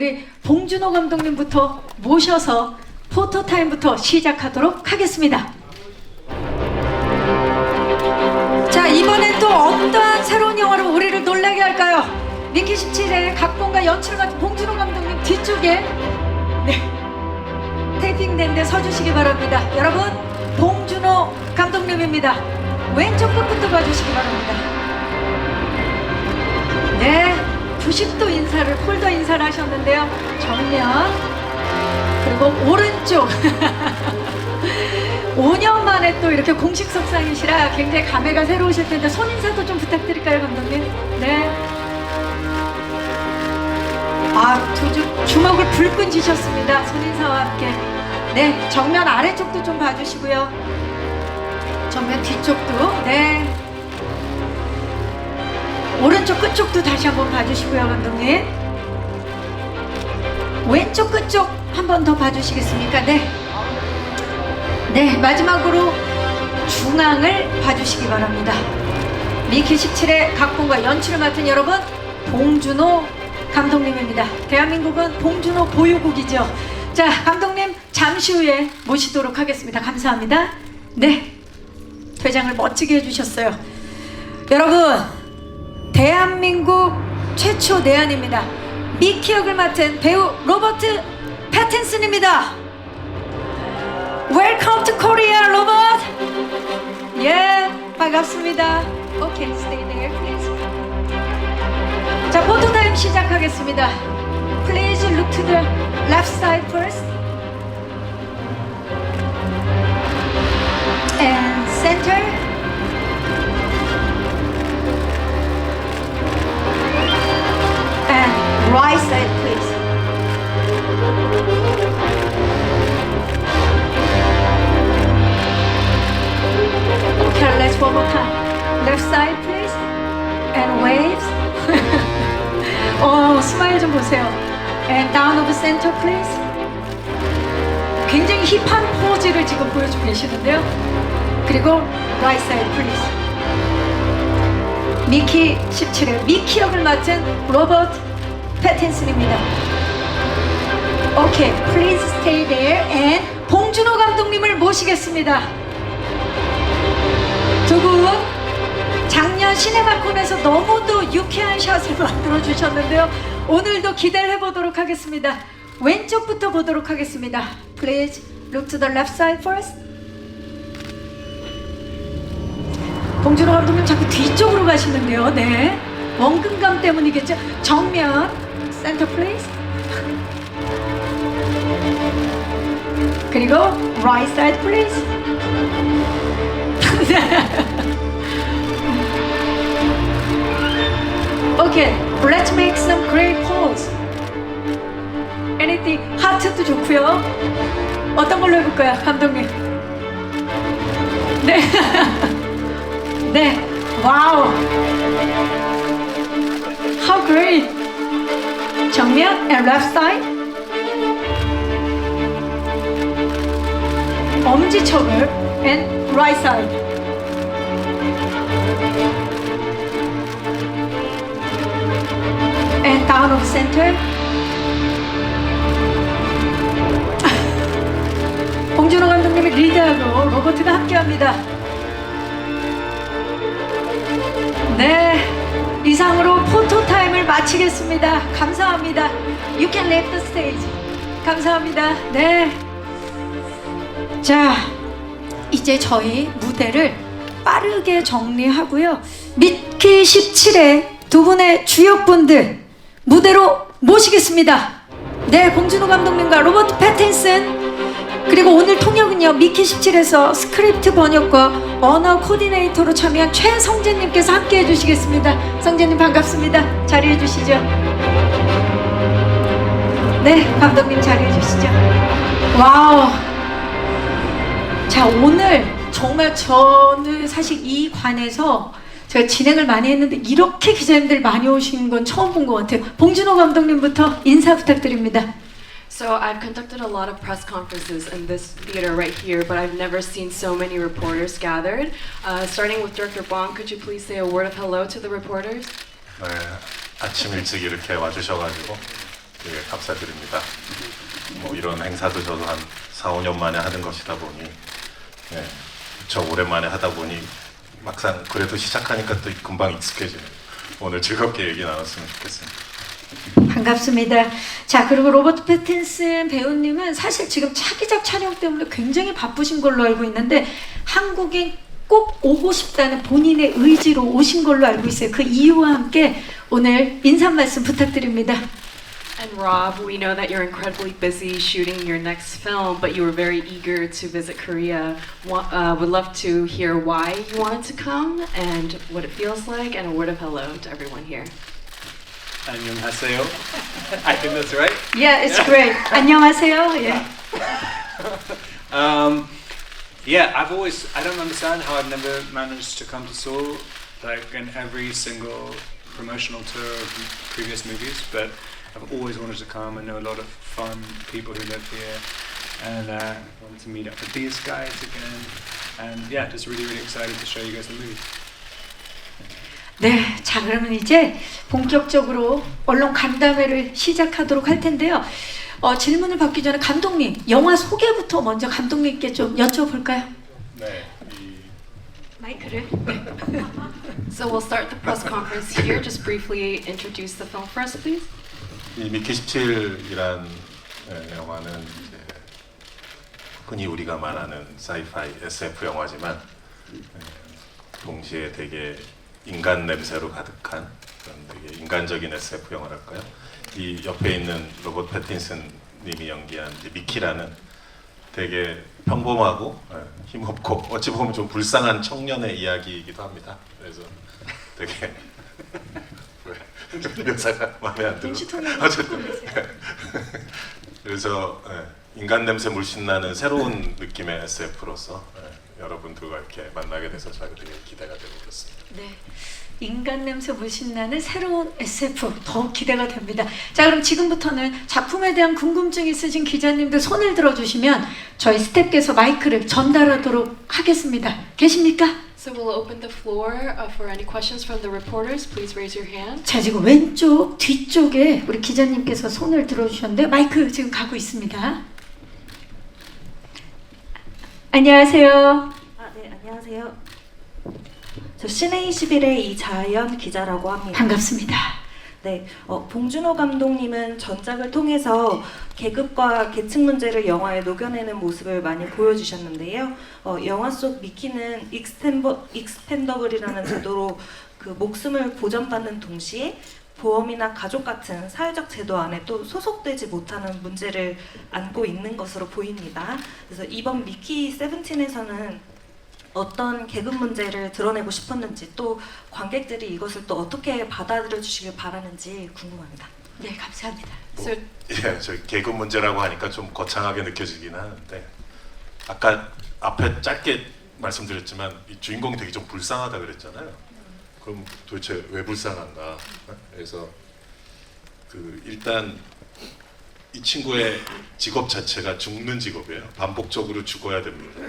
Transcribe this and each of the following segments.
우리 봉준호 감독님부터 모셔서 포토타임부터 시작하도록 하겠습니다. 자, 이번엔 또 어떠한 새로운 영화로 우리를 놀라게 할까요? 미키 17의 각본과 연출을 맡은 봉준호 감독님 뒤쪽에 테이핑된 데 서주시기 바랍니다. 여러분, 봉준호 감독님입니다. 왼쪽 끝부터 봐주시기 바랍니다. 네, 90도 인사를, 폴더 인사를 하셨는데요. 정면, 그리고 오른쪽. 5년 만에 또 이렇게 공식 석상이시라 굉장히 감회가 새로우실 텐데 손인사도 좀 부탁드릴까요, 감독님? 네. 주먹을 불끈 쥐셨습니다. 손인사와 함께. 네, 정면 아래쪽도 좀 봐주시고요. 정면 뒤쪽도. 네. 오른쪽 끝쪽도 다시 한번 봐주시고요, 감독님. 왼쪽 끝쪽 한 번 더 봐주시겠습니까? 네. 네, 마지막으로 중앙을 봐주시기 바랍니다. 미키 17의 각본과 연출을 맡은 여러분, 봉준호 감독님입니다. 대한민국은 봉준호 보유국이죠. 자, 감독님 잠시 후에 모시도록 하겠습니다. 감사합니다. 네, 퇴장을 멋지게 해주셨어요. 여러분, 대한민국 최초 내한입니다. 미키 역을 맡은 배우 로버트 패틴슨입니다. Welcome to Korea, 로버트. 예, 반갑습니다. Okay, stay there, please. 자, 포토타임 시작하겠습니다. Please look to the left side first. And center. And right side, please. Okay, let's one more time. Left side, please. And waves. 스마일 좀 보세요. And down of center, please. 굉장히 힙한 포즈를 지금 보여주고 계시는데요. 그리고 right side, please. 미키 17의 미키 역을 맡은 로버트 패틴슨입니다. Okay, please stay there. And 봉준호 감독님을 모시겠습니다. 두 분 작년 시네마콘에서 너무도 유쾌한 샷을 만들어 주셨는데요. 오늘도 기대를 해보도록 하겠습니다. 왼쪽부터 보도록 하겠습니다. Please look to the left side first. 봉준호 감독님 자꾸 뒤쪽으로 가시는데요. 네, 원근감 때문이겠죠. 정면, center please. 그리고 right side please. Okay, let's make some great pose. Anything, 하트도 좋고요. 어떤 걸로 해볼까요, 감독님? 네, 네, 와우. How great. 정면 and left side. 엄지척을 and right side. And down of center. 봉준호 감독님이 리드하고 로버트가 함께합니다. 네, 이상으로 포토타임을 마치겠습니다. 감사합니다. You can leave the stage. 감사합니다. 네. 자, 이제 저희 무대를 빠르게 정리하고요. 미키 17의 두 분의 주역분들 무대로 모시겠습니다. 네, 봉준호 감독님과 로버트 패틴슨, 그리고 오늘 통역은요, 미키 17에서 스크립트 번역과 언어 코디네이터로 참여한 최성재님께서 함께 해주시겠습니다. 성재님 반갑습니다. 자리해 주시죠. 네, 감독님 자리해 주시죠. 와우. 자, 오늘 정말 저는 사실 이 관에서 제가 진행을 많이 했는데 이렇게 기자님들 많이 오신 건 처음 본 것 같아요. 봉준호 감독님부터 인사 부탁드립니다. So I've conducted a lot of press conferences in this theater right here, but I've never seen so many reporters gathered. Starting with Director Bong, could you please say a word of hello to the reporters? 네, 아침 일찍 이렇게 와주셔가지고 되게 감사드립니다. 뭐 이런 행사도 저도 한 4, 5년 만에 하는 것이다 보니 예, 저 오랜만에 하다 보니 막상 그래도 시작하니까 또 금방 익숙해지네요. 오늘 즐겁게 얘기 나눴으면 좋겠습니다. 반갑습니다. 자, 그리고 로버트 패틴슨 배우님은 사실 지금 차기작 촬영 때문에 굉장히 바쁘신 걸로 알고 있는데 한국에 꼭 오고 싶다는 본인의 의지로 오신 걸로 알고 있어요. 그 이유와 함께 오늘 인사 말씀 부탁드립니다. And Rob, we know that you're incredibly busy shooting your next film, but you were very eager to visit Korea. Would love to hear why you wanted to come and what it feels like, and a word of hello to everyone here. 안녕하세요. I think that's right. Yeah, it's great. 안녕하세요. Yeah. Yeah, I don't understand how I've never managed to come to Seoul, like in every single promotional tour of previous movies, but I've always wanted to come. I know a lot of fun people who live here, and wanted to meet up with these guys again. And yeah, just really, really excited to show you guys the movie. 네, 자 그러면 이제 본격적으로 언론 간담회를 시작하도록 할 텐데요. 질문을 받기 전에 감독님, 영화 소개부터 먼저 감독님께 좀 여쭤볼까요? 네, 마이크를. So we'll start the press conference here. Just briefly introduce the film for us, please. 이 미키 17이란 영화는 이제 흔히 우리가 말하는 사이파이 SF 영화지만 동시에 되게 인간 냄새로 가득한 그런 되게 인간적인 SF 영화랄까요? 이 옆에 있는 로버트 패틴슨 님이 연기한 이제 미키라는 되게 평범하고 힘없고 어찌 보면 좀 불쌍한 청년의 이야기이기도 합니다. 그래서 되게 묘사가 마음에 안 들어. 어쨌든 그래서 인간 냄새 물씬 나는 새로운 느낌의 SF로서 여러분들과 이렇게 만나게 돼서 저희가 되게 기대가 되고 그렇습니다. 네. 인간 냄새 물씬 나는 새로운 SF 더 기대가 됩니다. 자, 그럼 지금부터는 작품에 대한 궁금증 있으신 기자님들 손을 들어주시면 저희 스태프께서 마이크를 전달하도록 하겠습니다. 계십니까? So we'll open the floor for any questions from the reporters. Please raise your hand. 자, 지금 왼쪽 뒤쪽에 우리 기자님께서 손을 들어주셨는데 마이크 지금 가고 있습니다. 안녕하세요. 네, 안녕하세요. 저 시내21의 이자연 기자라고 합니다. 반갑습니다. 네, 봉준호 감독님은 전작을 통해서 계급과 계층 문제를 영화에 녹여내는 모습을 많이 보여주셨는데요. 영화 속 미키는 익스펜더블이라는 제도로 그 목숨을 보전받는 동시에 보험이나 가족 같은 사회적 제도 안에 또 소속되지 못하는 문제를 안고 있는 것으로 보입니다. 그래서 이번 미키 17에서는 어떤 계급 문제를 드러내고 싶었는지 또 관객들이 이것을 또 어떻게 받아들여 주시길 바라는지 궁금합니다. 네, 감사합니다. 예, 저 계급 문제라고 하니까 좀 거창하게 느껴지긴 하는데 아까 앞에 짧게 말씀드렸지만 이 주인공이 되게 좀 불쌍하다 그랬잖아요. 그럼 도대체 왜 불쌍한가? 그래서 그 일단 이 친구의 직업 자체가 죽는 직업이에요. 반복적으로 죽어야 됩니다.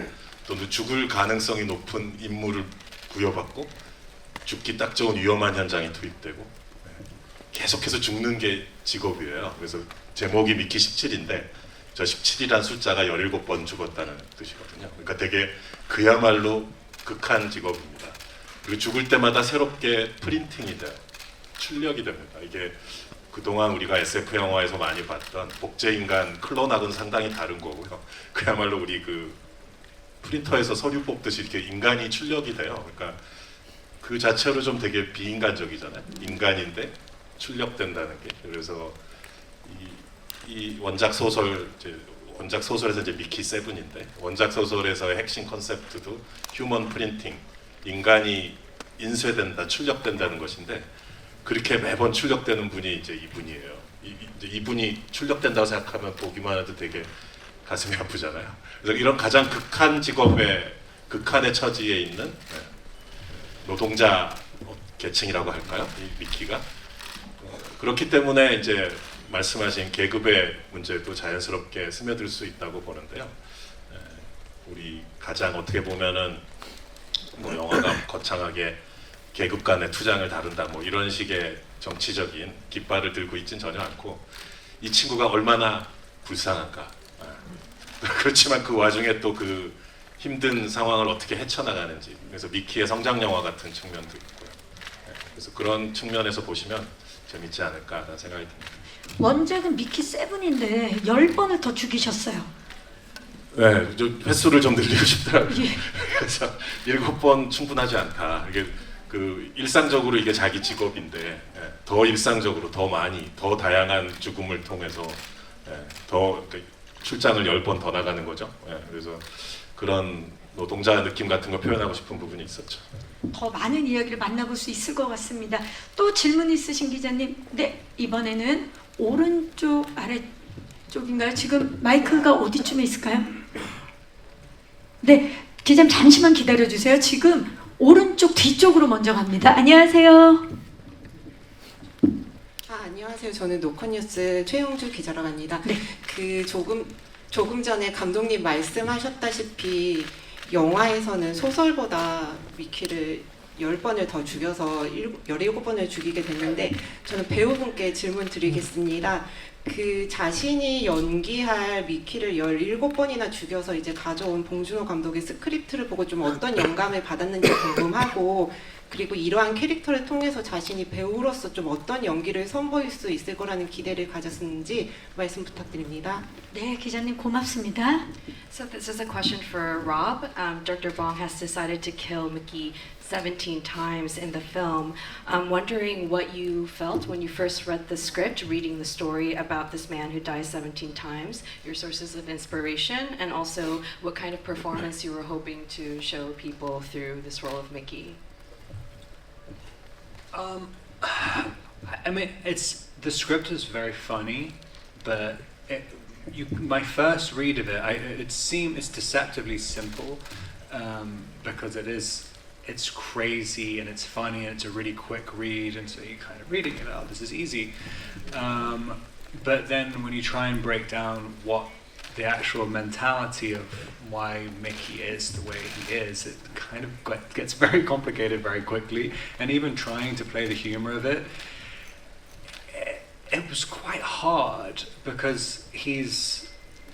또는 죽을 가능성이 높은 임무를 부여받고 죽기 딱 좋은 위험한 현장에 투입되고 계속해서 죽는 게 직업이에요. 그래서 제목이 미키 17인데 저 17이란 숫자가 17번 죽었다는 뜻이거든요. 그러니까 되게 그야말로 극한 직업입니다. 그리고 죽을 때마다 새롭게 프린팅이 돼요. 출력이 됩니다. 이게 그동안 우리가 SF 영화에서 많이 봤던 복제인간 클론하고는 상당히 다른 거고요. 그야말로 우리 그 프린터에서 서류 뽑듯이 이렇게 인간이 출력이 돼요. 그러니까 그 자체로 좀 되게 비인간적이잖아요. 인간인데 출력된다는 게. 그래서 이 원작 소설 원작 소설에서 이제 미키 7인데 원작 소설에서의 핵심 컨셉트도 휴먼 프린팅, 인간이 인쇄된다, 출력된다는 것인데 그렇게 매번 출력되는 분이 이제 이분이에요. 이분이 출력된다고 생각하면 보기만 해도 되게 가슴이 아프잖아요. 그래서 이런 가장 극한 직업의 극한의 처지에 있는 노동자 계층이라고 할까요? 이 미키가 그렇기 때문에 이제 말씀하신 계급의 문제도 자연스럽게 스며들 수 있다고 보는데요. 우리 가장 어떻게 보면은 뭐 영화가 거창하게 계급 간의 투쟁을 다룬다 뭐 이런 식의 정치적인 깃발을 들고 있진 전혀 않고 이 친구가 얼마나 불쌍한가. 그렇지만 그 와중에 또 그 힘든 상황을 어떻게 헤쳐나가는지, 그래서 미키의 성장 영화 같은 측면도 있고요. 그래서 그런 측면에서 보시면 재밌지 않을까라는 생각이 듭니다. 원작은 미키 7인데 10번을 더 죽이셨어요. 네, 좀 횟수를 좀 늘리고 싶더라고요. 예. 그래서 7번 충분하지 않다. 이게 그 일상적으로 이게 자기 직업인데 더 일상적으로 더 많이 더 다양한 죽음을 통해서 더 출장을 10번 더 나가는 거죠. 그래서 그런 노동자 느낌 같은 거 표현하고 싶은 부분이 있었죠. 더 많은 이야기를 만나볼 수 있을 것 같습니다. 또 질문 있으신 기자님? 네, 이번에는 오른쪽 아래쪽인가요? 지금 마이크가 어디쯤에 있을까요? 네, 기자님 잠시만 기다려주세요. 지금 오른쪽 뒤쪽으로 먼저 갑니다. 안녕하세요. 안녕하세요. 저는 노컷뉴스 최영주 기자라고 합니다. 네. 그 조금 전에 감독님 말씀하셨다시피 영화에서는 소설보다 미키를 10번을 더 죽여서 17번을 죽이게 됐는데, 저는 배우분께 질문 드리겠습니다. 그 자신이 연기할 미키를 17번이나 죽여서 이제 가져온 봉준호 감독의 스크립트를 보고 좀 어떤 영감을 받았는지 궁금하고, 그리고 이러한 캐릭터를 통해서 자신이 배우로서 좀 어떤 연기를 선보일 수 있을 거라는 기대를 가졌는지 말씀 부탁드립니다. 네, 기자님 고맙습니다. So this is a question for Rob. Director Bong has decided to kill Mickey 17 times in the film. I'm wondering what you felt when you first read the script, reading the story about this man who dies 17 times, your sources of inspiration, and also what kind of performance you were hoping to show people through this role of Mickey. I mean, the script is very funny, but my first read of it, it's deceptively simple, because it's crazy and it's funny and it's a really quick read, and so you're kind of reading it out. This is easy, but then when you try and break down what the actual mentality of why Mickey is the way he is, it kind of gets very complicated very quickly. And even trying to play the humor of it, it was quite hard, because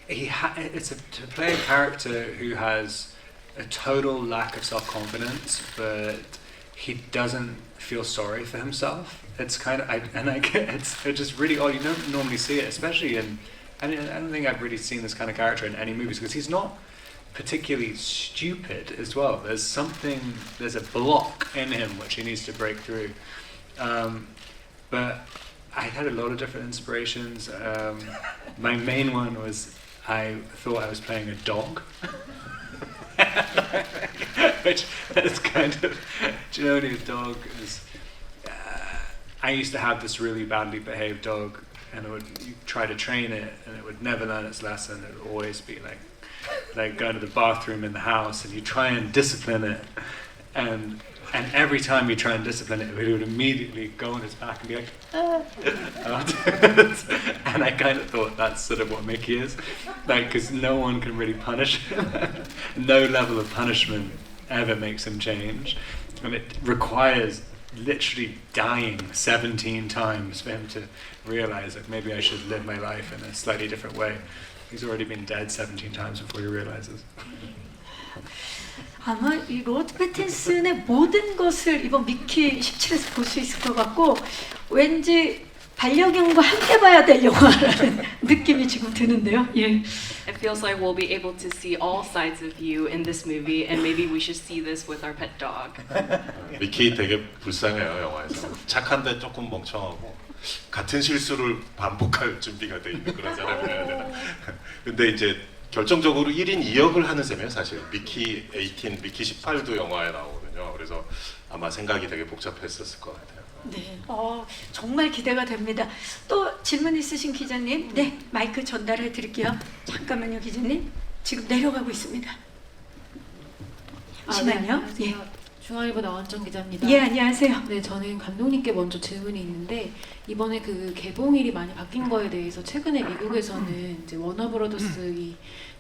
to play a character who has a total lack of self-confidence, but he doesn't feel sorry for himself. It's kind of, it's just really odd. You don't normally see it, especially in. I don't think I've really seen this kind of character in any movies, because he's not particularly stupid as well. There's a block in him which he needs to break through. But I had a lot of different inspirations. My main one was I thought I was playing a dog. Which is kind of, Joni's dog is, I used to have this really badly behaved dog, and you try to train it, and it would never learn its lesson. It would always be like going to the bathroom in the house, and you try and discipline it, and every time you try and discipline it, it would immediately go on its back and be like, ah. And I kind of thought that's sort of what Mickey is, because no one can really punish him. No level of punishment ever makes him change, and it requires literally dying 17 times for him to realize that maybe I should live my life in a slightly different way. He's already been dead 17 times before he realizes. 아마 이 로버트 패틴슨의 모든 것을 이번 미키 17에서 볼 수 있을 것 같고, 왠지 반려견과 함께 봐야 될 영화라는 느낌이 지금 드는데요. 예. It feels like we'll be able to see all sides of you in this movie, and maybe we should see this with our pet dog. 미키 되게 불쌍해요, 영화에서. 착한데 조금 멍청하고 같은 실수를 반복할 준비가 돼 있는 그런 사람이어야 되나. 근데 이제 결정적으로 1인 2역을 하는 셈이에요, 사실. 미키 18, 미키 18도 영화에 나오거든요. 그래서 아마 생각이 되게 복잡했었을 것 같아요. 네, 정말 기대가 됩니다. 또 질문 있으신 기자님, 네, 마이크 전달해 드릴게요. 잠깐만요, 기자님. 지금 내려가고 있습니다. 잠시만요. 예. 중앙일보 나원정 기자입니다. 예, 안녕하세요. 네, 저는 감독님께 먼저 질문이 있는데 이번에 그 개봉일이 많이 바뀐 거에 대해서 최근에 미국에서는 이제 워너브라더스 이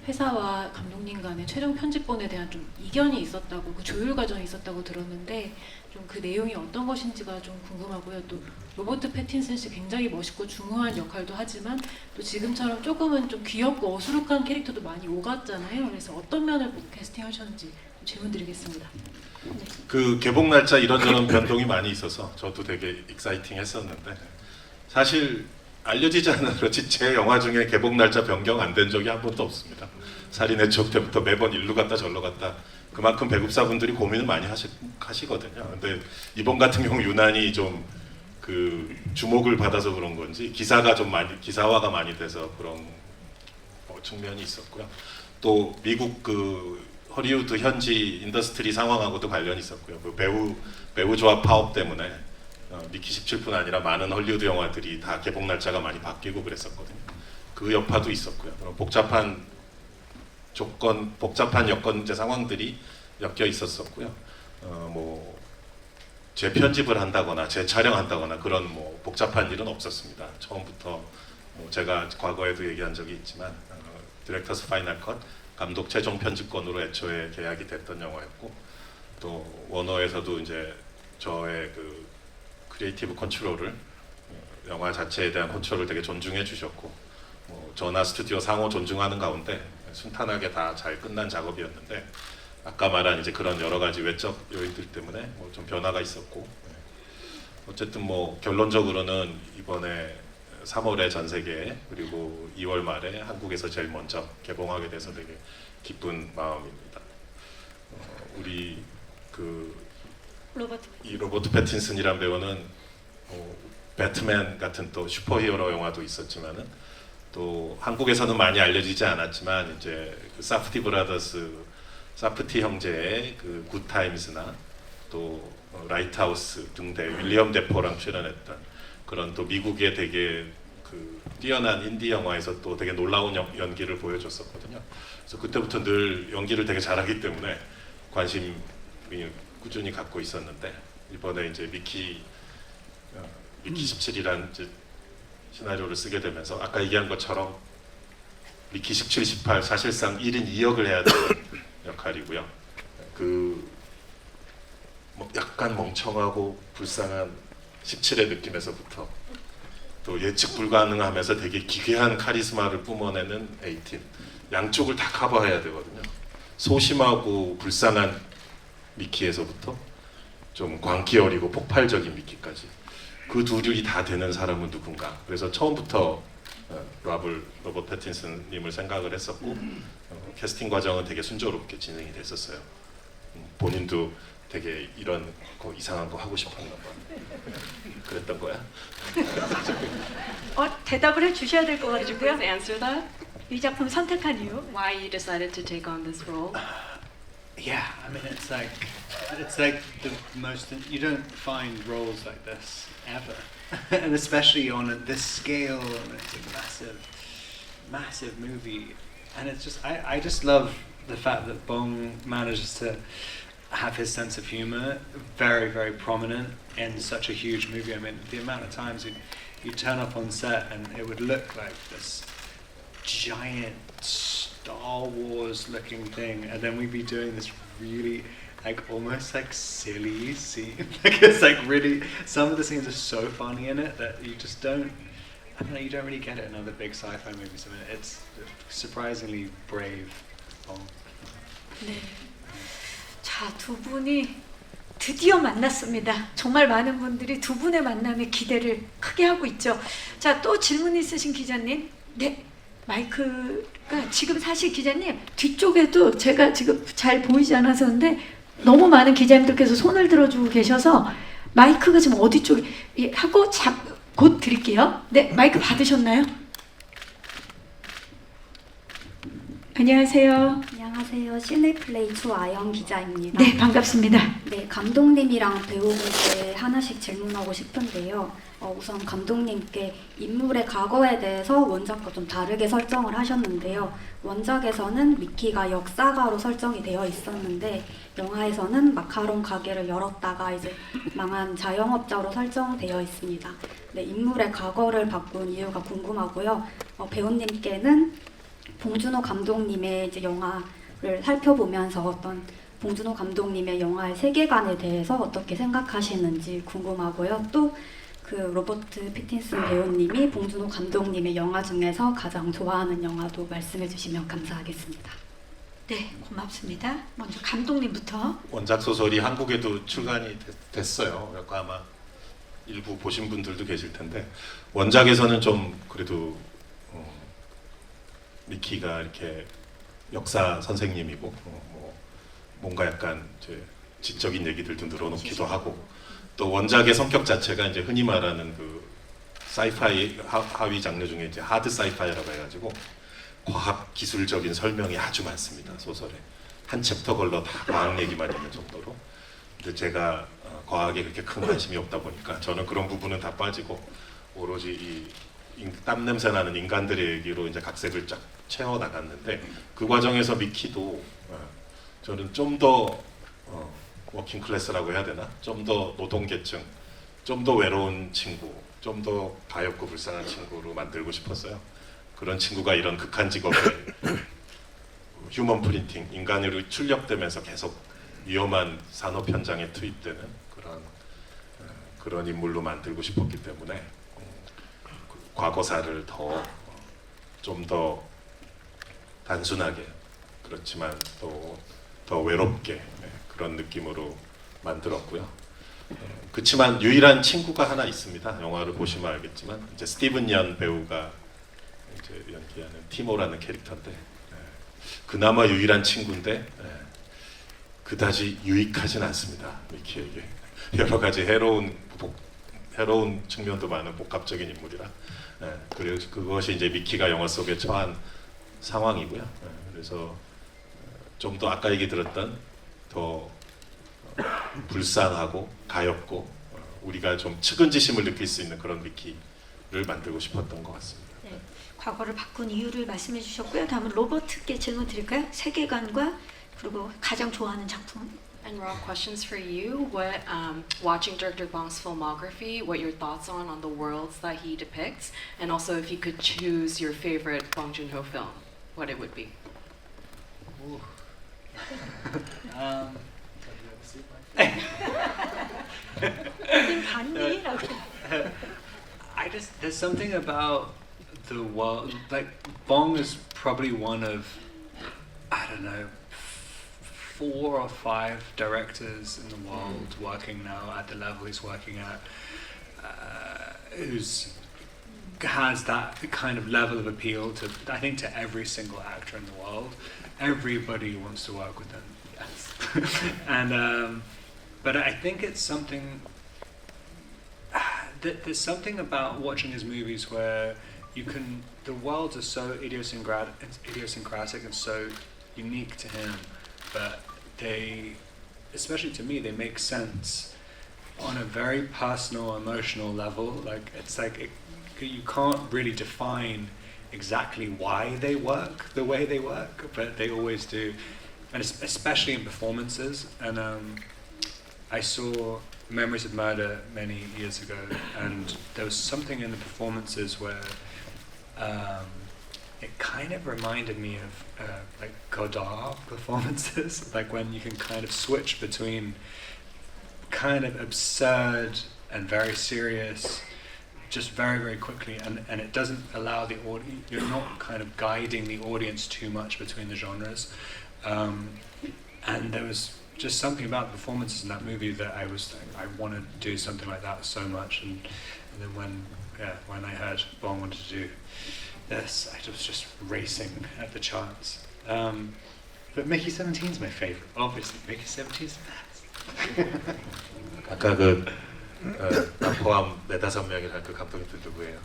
회사와 감독님 간의 최종 편집본에 대한 좀 이견이 있었다고, 그 조율 과정이 있었다고 들었는데 좀 그 내용이 어떤 것인지가 좀 궁금하고요. 또 로버트 패틴슨 씨 굉장히 멋있고 중후한 역할도 하지만 또 지금처럼 조금은 좀 귀엽고 어수룩한 캐릭터도 많이 오갔잖아요. 그래서 어떤 면을 보고 캐스팅하셨는지 좀 질문드리겠습니다. 그 개봉 날짜 이런저런 변동이 많이 있어서 저도 되게 익사이팅했었는데 사실 알려지지 않아 그렇지 제 영화 중에 개봉 날짜 변경 안 된 적이 한 번도 없습니다. 살인의 추억 때부터 매번 일로 갔다 절로 갔다 그만큼 배급사분들이 고민을 많이 하시거든요. 근데 이번 같은 경우 유난히 좀 그 주목을 받아서 그런 건지 기사화가 많이 돼서 그런 측면이 있었고요. 또 미국 그 허리우드 현지 인더스트리 상황하고도 관련이 있었고요. 그 배우 조합 파업 때문에 미키 17뿐 아니라 많은 헐리우드 영화들이 다 개봉 날짜가 많이 바뀌고 그랬었거든요. 그 여파도 있었고요. 그런 복잡한 여건 상황들이 엮여 있었었고요. 뭐 재편집을 한다거나 재촬영한다거나 그런 뭐 복잡한 일은 없었습니다. 처음부터 뭐 제가 과거에도 얘기한 적이 있지만 디렉터스 파이널 컷 감독 최종 편집권으로 애초에 계약이 됐던 영화였고 또 워너에서도 이제 저의 그 크리에이티브 컨트롤을 영화 자체에 대한 컨트롤을 되게 존중해 주셨고 뭐 저나 스튜디오 상호 존중하는 가운데 순탄하게 다 잘 끝난 작업이었는데 아까 말한 이제 그런 여러 가지 외적 요인들 때문에 뭐 좀 변화가 있었고 어쨌든 뭐 결론적으로는 이번에 3월에 전 세계에 그리고 2월 말에 한국에서 제일 먼저 개봉하게 돼서 되게 기쁜 마음입니다. 우리 이 로버트 패틴슨이란 배우는 배트맨 같은 또 슈퍼히어로 영화도 있었지만은 또 한국에서는 많이 알려지지 않았지만 이제 그 사프티 형제의 그 굿타임스나 또 라이트하우스 등대 윌리엄 데포랑 출연했던 그런 또 미국의 되게 그 뛰어난 인디 영화에서 또 되게 놀라운 연기를 보여줬었거든요. 그래서 그때부터 늘 연기를 되게 잘하기 때문에 관심이 꾸준히 갖고 있었는데 이번에 이제 미키 17이라는 이제 시나리오를 쓰게 되면서 아까 얘기한 것처럼 미키 17, 18 사실상 1인 2역을 해야 되는 역할이고요. 뭐 약간 멍청하고 불쌍한 17의 느낌에서부터 또 예측 불가능하면서 되게 기괴한 카리스마를 뿜어내는 18 양쪽을 다 커버해야 되거든요. 소심하고 불쌍한 미키에서부터 좀 광기 어리고 폭발적인 미키까지 그 둘이 다 되는 사람은 누군가. 그래서 처음부터 로버트 패틴슨님을 생각을 했었고 캐스팅 과정은 되게 순조롭게 진행이 됐었어요. 본인도 되게 이런 거 이상한 거 하고 싶었나 봐. 그랬던 거야? 대답을 해주셔야 될 것 Could you 같고요. please answer that? 이 작품 선택한 이유. Why you decided to take on this role? Yeah, I mean it's like the most you don't find roles like this ever, and especially on this scale. And it's a massive movie, and it's just I just love the fact that Bong manages to have his sense of humor very prominent in such a huge movie. I mean the amount of times you turn up on set and it would look like this giant Star Wars looking thing, and then we'd be doing this really like almost like silly scene. Like it's like really some of the scenes are so funny in it that you just don't you don't really get it in other big sci-fi movies. I mean it's surprisingly brave. 네. 자, 두 분이 드디어 만났습니다. 정말 많은 분들이 두 분의 만남에 기대를 크게 하고 있죠. 자, 또 질문 있으신 기자님. 네. 마이크가 지금 사실 기자님 뒤쪽에도 제가 지금 잘 보이지 않아서인데 너무 많은 기자님들께서 손을 들어주고 계셔서 마이크가 지금 어디 쪽에 하고 곧 드릴게요. 네, 마이크 받으셨나요? 안녕하세요. 안녕하세요. 시네플레이 조아영 기자입니다. 네, 반갑습니다. 네, 감독님이랑 배우분께 하나씩 질문하고 싶은데요. 우선 감독님께 인물의 과거에 대해서 원작과 좀 다르게 설정을 하셨는데요. 원작에서는 미키가 역사가로 설정이 되어 있었는데 영화에서는 마카롱 가게를 열었다가 이제 망한 자영업자로 설정되어 있습니다. 네, 인물의 과거를 바꾼 이유가 궁금하고요. 배우님께는 봉준호 감독님의 이제 영화를 살펴보면서 어떤 봉준호 감독님의 영화의 세계관에 대해서 어떻게 생각하시는지 궁금하고요. 또 그 로버트 패틴슨 배우님이 봉준호 감독님의 영화 중에서 가장 좋아하는 영화도 말씀해 주시면 감사하겠습니다. 네, 고맙습니다. 먼저 감독님부터. 원작 소설이 한국에도 출간이 됐어요. 그래서 아마 일부 보신 분들도 계실 텐데 원작에서는 좀 그래도 미키가 이렇게 역사 선생님이고 뭐 뭔가 약간 이제 지적인 얘기들도 늘어놓기도 하고 또 원작의 성격 자체가 이제 흔히 말하는 그 사이파이 하위 장르 중에 이제 하드 사이파이라고 해가지고 과학 기술적인 설명이 아주 많습니다. 소설에 한 챕터 걸러 다 과학 얘기만 있는 정도로. 근데 제가 과학에 그렇게 큰 관심이 없다 보니까 저는 그런 부분은 다 빠지고 오로지 땀 냄새 나는 인간들의 얘기로 이제 각색을 쫙 채워 나갔는데 그 과정에서 미키도 저는 좀 더 워킹 클래스라고 해야 되나? 좀 더 노동계층, 좀 더 외로운 친구, 좀 더 가엾고 불쌍한 친구로 만들고 싶었어요. 그런 친구가 이런 극한 직업에 휴먼 프린팅, 인간으로 출력되면서 계속 위험한 산업 현장에 투입되는 그런 인물로 만들고 싶었기 때문에 과거사를 좀 더 단순하게 그렇지만 또 더 외롭게 그런 느낌으로 만들었고요. 그렇지만 유일한 친구가 하나 있습니다. 영화를 보시면 알겠지만 이제 스티븐 연 배우가 이제 연기하는 티모라는 캐릭터인데 그나마 유일한 친구인데 그다지 유익하진 않습니다. 미키에게 여러 가지 해로운 측면도 많은 복합적인 인물이라 그래서 그것이 이제 미키가 영화 속에 처한 상황이고요. 그래서 좀 더 아까 얘기 들었던 더 불쌍하고 가엾고 우리가 좀 측은지심을 느낄 수 있는 그런 미키를 만들고 싶었던 것 같습니다. 네, 과거를 바꾼 이유를 말씀해 주셨고요. 다음은 로버트께 질문 드릴까요? 세계관과 그리고 가장 좋아하는 작품. And Rob, questions for you. What, watching Director Bong's filmography, what your thoughts on the worlds that he depicts, and also if you could choose your favorite Bong Joon-ho film, what it would be. There's something about the world, like Bong is probably one of, I don't know, 4 or 5 directors in the world working now at the level he's working at, has that kind of level of appeal to, I think, to every single actor in the world. Everybody wants to work with him, yes. And but I think it's something. There's something about watching his movies where the worlds are so idiosyncratic and so unique to him, but they, especially to me, they make sense on a very personal, emotional level. Like it's like you can't really define exactly why they work the way they work, but they always do, and especially in performances. And I saw Memories of Murder many years ago, and there was something in the performances where it kind of reminded me of like Godard performances, like when you can kind of switch between kind of absurd and very serious just very, very quickly, and it doesn't allow the audience, you're not kind of guiding the audience too much between the genres. And there was just something about the performances in that movie that I want to do something like that so much. And then when I heard Bong wanted to do this, I was just racing at the chance. But Mickey 17 is my favorite, obviously. Mickey 17 is the best. 아까 나 포함 4-5명이랑 그 감독님들 누구예요?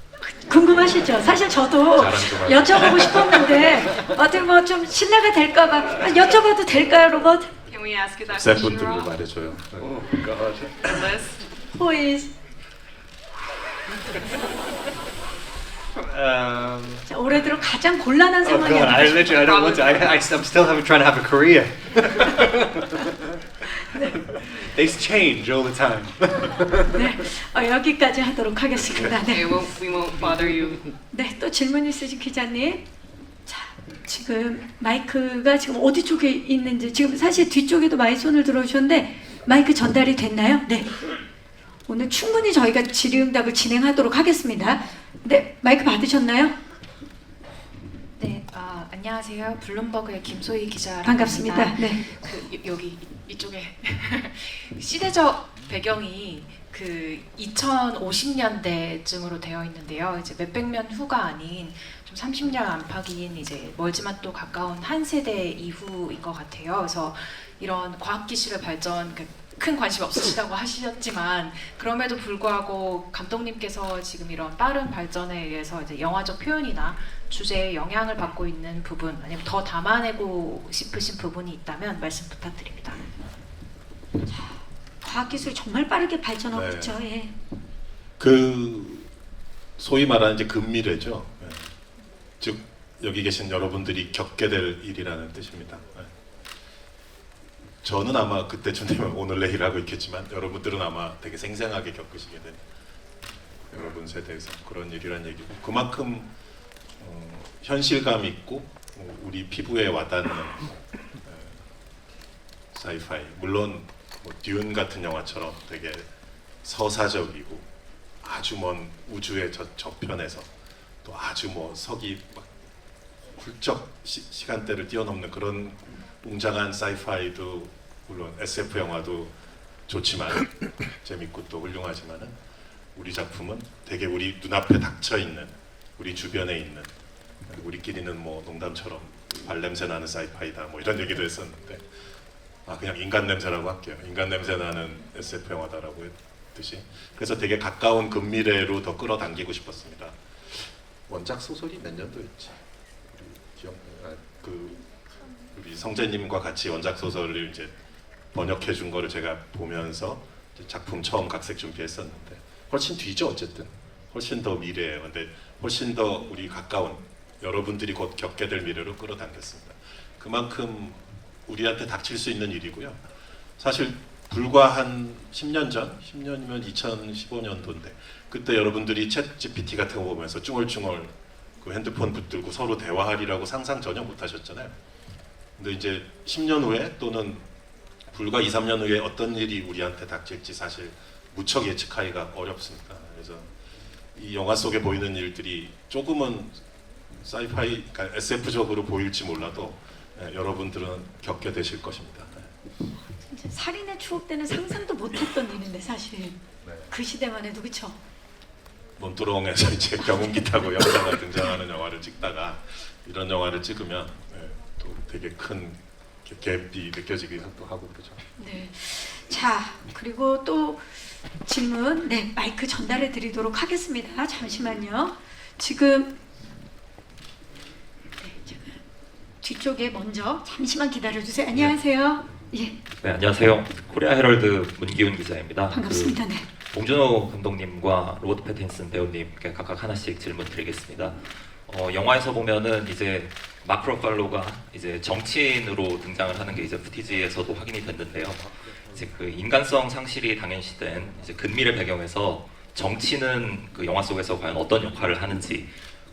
궁금하시죠? 사실 저도 자랑 좀 하세요. 여쭤보고 싶었는데 어떻게 뭐 좀 신뢰가 될까봐 여쭤봐도 될까요, 로버트? Can we ask you that 세 question, 분들로 Rob? 말해줘요. Oh God. Liz? Who is? 자, 올해 들어 가장 곤란한 Oh 상황이 god, I 아닐까 싶어요. literally I don't want to. I'm still trying to have a career. They change all the time. 네, 여기까지 하도록 하겠습니다. 네. Okay, we won't bother you. 네, 또 질문 있으신 기자님. 자, 지금 마이크가 지금 어디 쪽에 있는지 지금 사실 뒤쪽에도 많이 손을 들어주셨는데 마이크 전달이 됐나요? 네. 오늘 충분히 저희가 질의응답을 진행하도록 하겠습니다. 네, 마이크 받으셨나요? 네, 안녕하세요. 블룸버그의 김소희 기자라고 반갑습니다. 합니다. 네. 여기 이쪽에 시대적 배경이 그 2050년대쯤으로 되어 있는데요. 이제 몇백 년 후가 아닌 좀 30년 안팎인 이제 멀지만 또 가까운 한 세대 이후인 것 같아요. 그래서 이런 과학기술의 발전 큰 관심 없으시다고 하셨지만 그럼에도 불구하고 감독님께서 지금 이런 빠른 발전에 의해서 이제 영화적 표현이나 주제에 영향을 받고 있는 부분 아니면 더 담아내고 싶으신 부분이 있다면 말씀 부탁드립니다. 과학기술이 정말 빠르게 발전하고 네. 있죠. 예. 그 소위 말하는 이제 근미래죠. 예. 즉 여기 계신 여러분들이 겪게 될 일이라는 뜻입니다. 예. 저는 아마 그때쯤 되면 오늘 내일 하고 있겠지만 여러분들은 아마 되게 생생하게 겪으시게 된 여러분 세대에서 그런 일이란 얘기고 그만큼 현실감 있고 우리 피부에 와닿는 사이파이 물론 뭐 듀운 같은 영화처럼 되게 서사적이고 아주 먼 우주의 저편에서 또 아주 뭐 석이 막 훌쩍 시간대를 뛰어넘는 그런 웅장한 사이파이도 물론 SF 영화도 좋지만 재밌고 또 훌륭하지만은 우리 작품은 되게 우리 눈앞에 닥쳐 있는 우리 주변에 있는 우리끼리는 뭐 농담처럼 발냄새 나는 사이파이다 뭐 이런 얘기도 했었는데 그냥 인간 냄새라고 할게요. 인간 냄새 나는 SF 영화다라고 했듯이 그래서 되게 가까운 근미래로 더 끌어당기고 싶었습니다. 원작 소설이 몇 년도였지? 우리 성재님과 같이 원작 소설을 이제 번역해 준 거를 제가 보면서 이제 작품 처음 각색 준비했었는데 훨씬 뒤죠 어쨌든 훨씬 더 미래예요. 근데 훨씬 더 우리 가까운 여러분들이 곧 겪게 될 미래로 끌어당겼습니다. 그만큼 우리한테 닥칠 수 있는 일이고요. 사실 불과 한 10년 전, 10년이면 2015년도인데 그때 여러분들이 챗 GPT 같은 거 보면서 쭝얼쭝얼 그 핸드폰 붙들고 서로 대화하리라고 상상 전혀 못 하셨잖아요. 근데 이제 10년 후에 또는 불과 2, 3년 후에 어떤 일이 우리한테 닥칠지 사실 무척 예측하기가 어렵습니다. 그래서 이 영화 속에 보이는 일들이 조금은 사이파이, 그러니까 SF적으로 보일지 몰라도 여러분들은 겪게 되실 것입니다. 진짜 살인의 추억 때는 상상도 못했던 일인데 사실 네. 그 시대만 해도 그렇죠. 논두렁에서 이제 경운기 타고 영자가 등장하는 영화를 찍다가 이런 영화를 찍으면 또 되게 큰 갭이 느껴지기도 하고 그러죠. 네. 자, 그리고 또 질문, 네, 마이크 전달해 드리도록 하겠습니다. 잠시만요. 지금 제가 뒤쪽에 먼저 잠시만 기다려 주세요. 안녕하세요. 예, 네, 안녕하세요. 코리아 헤럴드 문기훈 기자입니다. 반갑습니다. 네. 봉준호 감독님과 로버트 패틴슨 배우님께 각각 하나씩 질문 드리겠습니다. 영화에서 보면은 이제 마크 러팔로가 이제 정치인으로 등장을 하는 게 이제 푸티지에서도 확인이 됐는데요. 이제 그 인간성 상실이 당연시된 이제 근미래 배경에서 정치는 그 영화 속에서 과연 어떤 역할을 하는지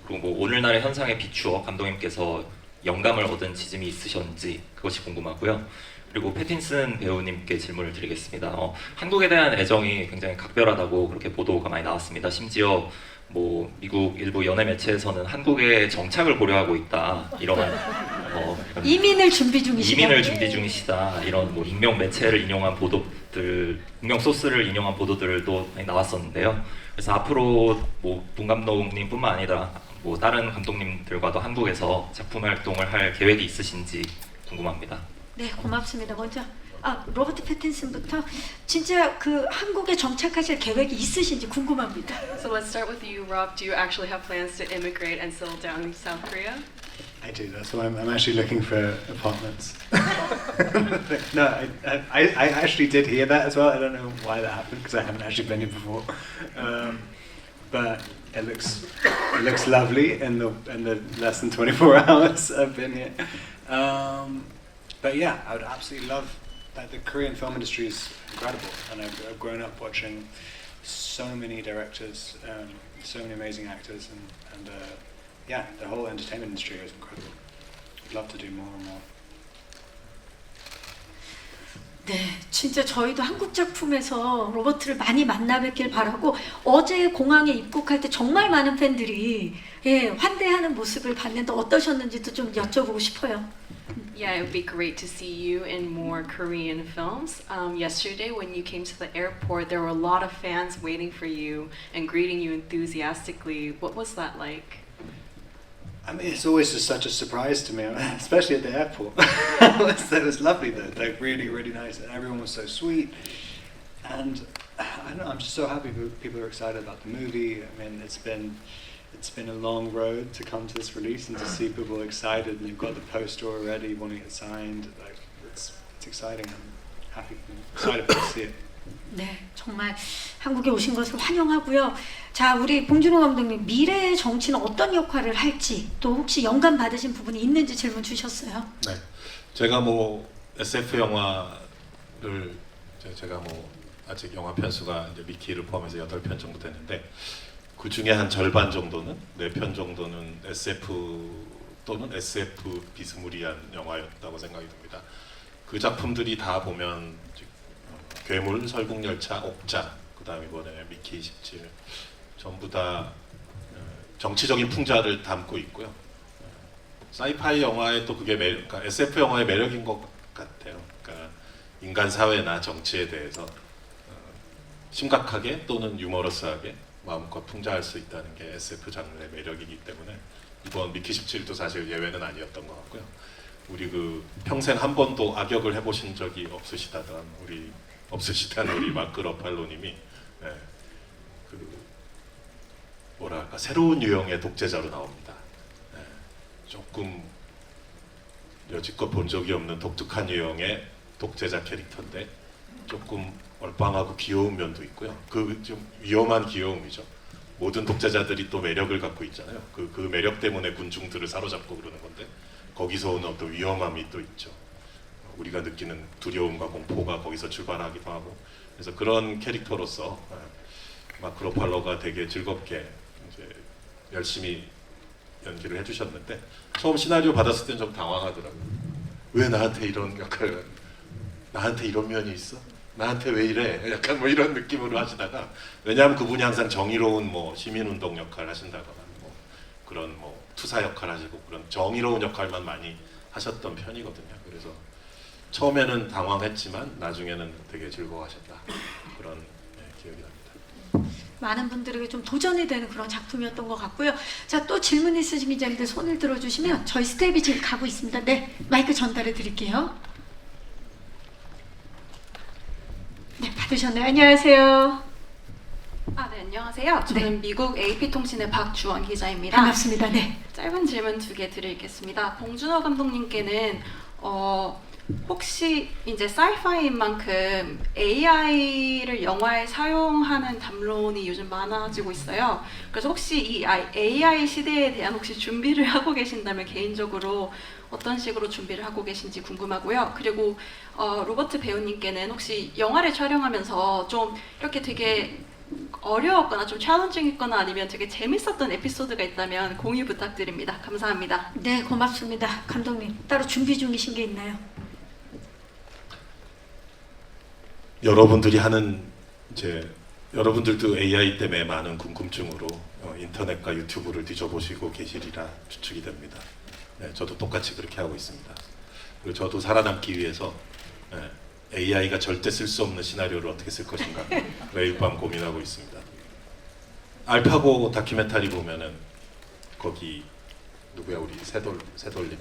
그리고 뭐 오늘날의 현상에 비추어 감독님께서 영감을 얻은 지점이 있으셨는지 그것이 궁금하고요. 그리고 패틴슨 배우님께 질문을 드리겠습니다. 한국에 대한 애정이 굉장히 각별하다고 그렇게 보도가 많이 나왔습니다. 심지어 뭐 미국 일부 연예 매체에서는 한국의 정착을 고려하고 있다 이런 이민을 준비 중이시다. 이민을 준비 중이시다 이런 뭐 익명 매체를 인용한 보도들, 익명 소스를 인용한 보도들도 많이 나왔었는데요. 그래서 앞으로 뭐 봉 감독님뿐만 아니라 뭐 다른 감독님들과도 한국에서 작품 활동을 할 계획이 있으신지 궁금합니다. 네, 고맙습니다. 먼저 로버트 패틴슨부터 진짜 그 한국에 정착하실 계획이 있으신지 궁금합니다. So let's start with you, Rob. Do you actually have plans to immigrate and settle down in South Korea? I do. That's why I'm actually looking for apartments. No, I actually did hear that as well. I don't know why that happened because I haven't actually been here before. but it looks lovely in the less than 24 hours I've been here. But yeah, I would absolutely love that. The Korean film industry is incredible, and I've grown up watching so many directors, so many amazing actors, and yeah, the whole entertainment industry is incredible. I'd love to do more and more. 네, 진짜 저희도 한국 작품에서 로버트를 많이 만나 뵙길 바라고 어제 공항에 입국할 때 정말 많은 팬들이 환대하는 모습을 봤는데 어떠셨는지도 좀 여쭤보고 싶어요. Yeah, it would be great to see you in more Korean films. Yesterday, when you came to the airport, there were a lot of fans waiting for you and greeting you enthusiastically. What was that like? I mean, it's always just such a surprise to me, especially at the airport. It was lovely though, like really, really nice, and everyone was so sweet. And I don't know, I'm just so happy people are excited about the movie. I mean, it's been a long road to come to this release and to see people excited, and they've got the poster already, wanting it signed. Like it's exciting. I'm happy, excited to see it. 네, 정말 한국에 오신 것을 환영하고요. 자, 우리 봉준호 감독님, 미래의 정치는 어떤 역할을 할지, 또 혹시 영감 받으신 부분이 있는지 질문 주셨어요. 네, 제가 뭐 SF 영화를 제가 뭐 아직 영화 편수가 이제 미키를 포함해서 8편 정도 됐는데 그 중에 한 절반 정도는 4편 정도는 SF 또는 SF 비스무리한 영화였다고 생각이 듭니다. 그 작품들이 다 보면 괴물, 설국열차, 옥자, 그다음 이번에 미키 27 전부 다 정치적인 풍자를 담고 있고요. 사이파이 영화의 또 그게 그러니까 SF 영화의 매력인 것 같아요. 그러니까 인간 사회나 정치에 대해서 심각하게 또는 유머러스하게 마음껏 풍자할 수 있다는 게 SF 장르의 매력이기 때문에 이번 미키 17도 사실 예외는 아니었던 것 같고요. 우리 그 평생 한 번도 악역을 해보신 적이 없으시다던 우리 마크 러팔로님이 그 뭐랄까 새로운 유형의 독재자로 나옵니다. 조금 여지껏 본 적이 없는 독특한 유형의 독재자 캐릭터인데 조금 얼빵하고 귀여운 면도 있고요. 그 좀 위험한 귀여움이죠. 모든 독재자들이 또 매력을 갖고 있잖아요. 그 매력 때문에 군중들을 사로잡고 그러는 건데 거기서 오는 어떤 위험함이 또 있죠. 우리가 느끼는 두려움과 공포가 거기서 출발하기도 하고 그래서 그런 캐릭터로서 마크 러팔로가 되게 즐겁게 이제 열심히 연기를 해주셨는데 처음 시나리오 받았을 땐 좀 당황하더라고요. 왜 나한테 이런 역할을, 나한테 이런 면이 있어? 나한테 왜 이래? 약간 뭐 이런 느낌으로 하시다가 왜냐하면 그분이 항상 정의로운 뭐 시민운동 역할 하신다거나 뭐 그런 뭐 투사 역할 하시고 그런 정의로운 역할만 많이 하셨던 편이거든요. 그래서 처음에는 당황했지만 나중에는 되게 즐거워하셨다. 그런 기억이 납니다. 많은 분들에게 좀 도전이 되는 그런 작품이었던 것 같고요. 자, 또 질문 있으신 기자님들 손을 들어주시면 저희 스텝이 지금 가고 있습니다. 네, 마이크 전달해 드릴게요. 네, 받으셨나요? 안녕하세요. 네, 안녕하세요. 저는 미국 AP통신의 박주원 기자입니다. 반갑습니다. 네. 짧은 질문 2개 드리겠습니다. 봉준호 감독님께는 혹시 이제 사이파이인 만큼 AI를 영화에 사용하는 담론이 요즘 많아지고 있어요. 그래서 혹시 이 AI 시대에 대한 혹시 준비를 하고 계신다면 개인적으로 어떤 식으로 준비를 하고 계신지 궁금하고요. 그리고 로버트 배우님께는 혹시 영화를 촬영하면서 좀 이렇게 되게 어려웠거나 좀 챌린징했거나 아니면 되게 재밌었던 에피소드가 있다면 공유 부탁드립니다. 감사합니다. 네, 고맙습니다. 감독님, 따로 준비 중이신 게 있나요? 여러분들이 하는 이제 여러분들도 AI 때문에 많은 궁금증으로 인터넷과 유튜브를 뒤져보시고 계시리라 추측이 됩니다. 네, 저도 똑같이 그렇게 하고 있습니다. 그리고 저도 살아남기 위해서 AI가 절대 쓸 수 없는 시나리오를 어떻게 쓸 것인가 매일 밤 고민하고 있습니다. 알파고 다큐멘터리 보면은 거기 누구야 우리 새돌림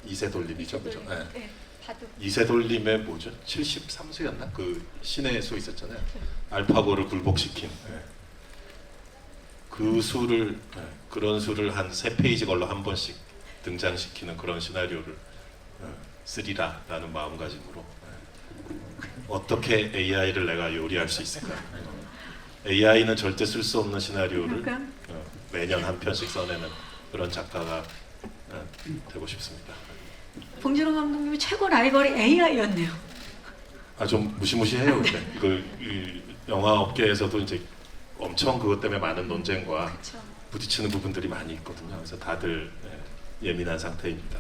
이새돌림이죠, 그죠? 네. 이세돌림의 뭐죠? 73수였나? 그 신의 수 있었잖아요. 알파고를 굴복시킨 그 수를 그런 수를 한 3페이지 걸로 한 번씩 등장시키는 그런 시나리오를 쓰리라라는 마음가짐으로 어떻게 AI를 내가 요리할 수 있을까? AI는 절대 쓸 수 없는 시나리오를 그러니까 매년 한 편씩 써내는 그런 작가가 되고 싶습니다. 봉준호 감독님이 최고 라이벌이 AI였네요. 아 좀 무시무시해요. 근데 이걸 이 영화 업계에서도 이제 엄청 그것 때문에 많은 논쟁과 그렇죠. 부딪히는 부분들이 많이 있거든요. 그래서 다들 예민한 상태입니다.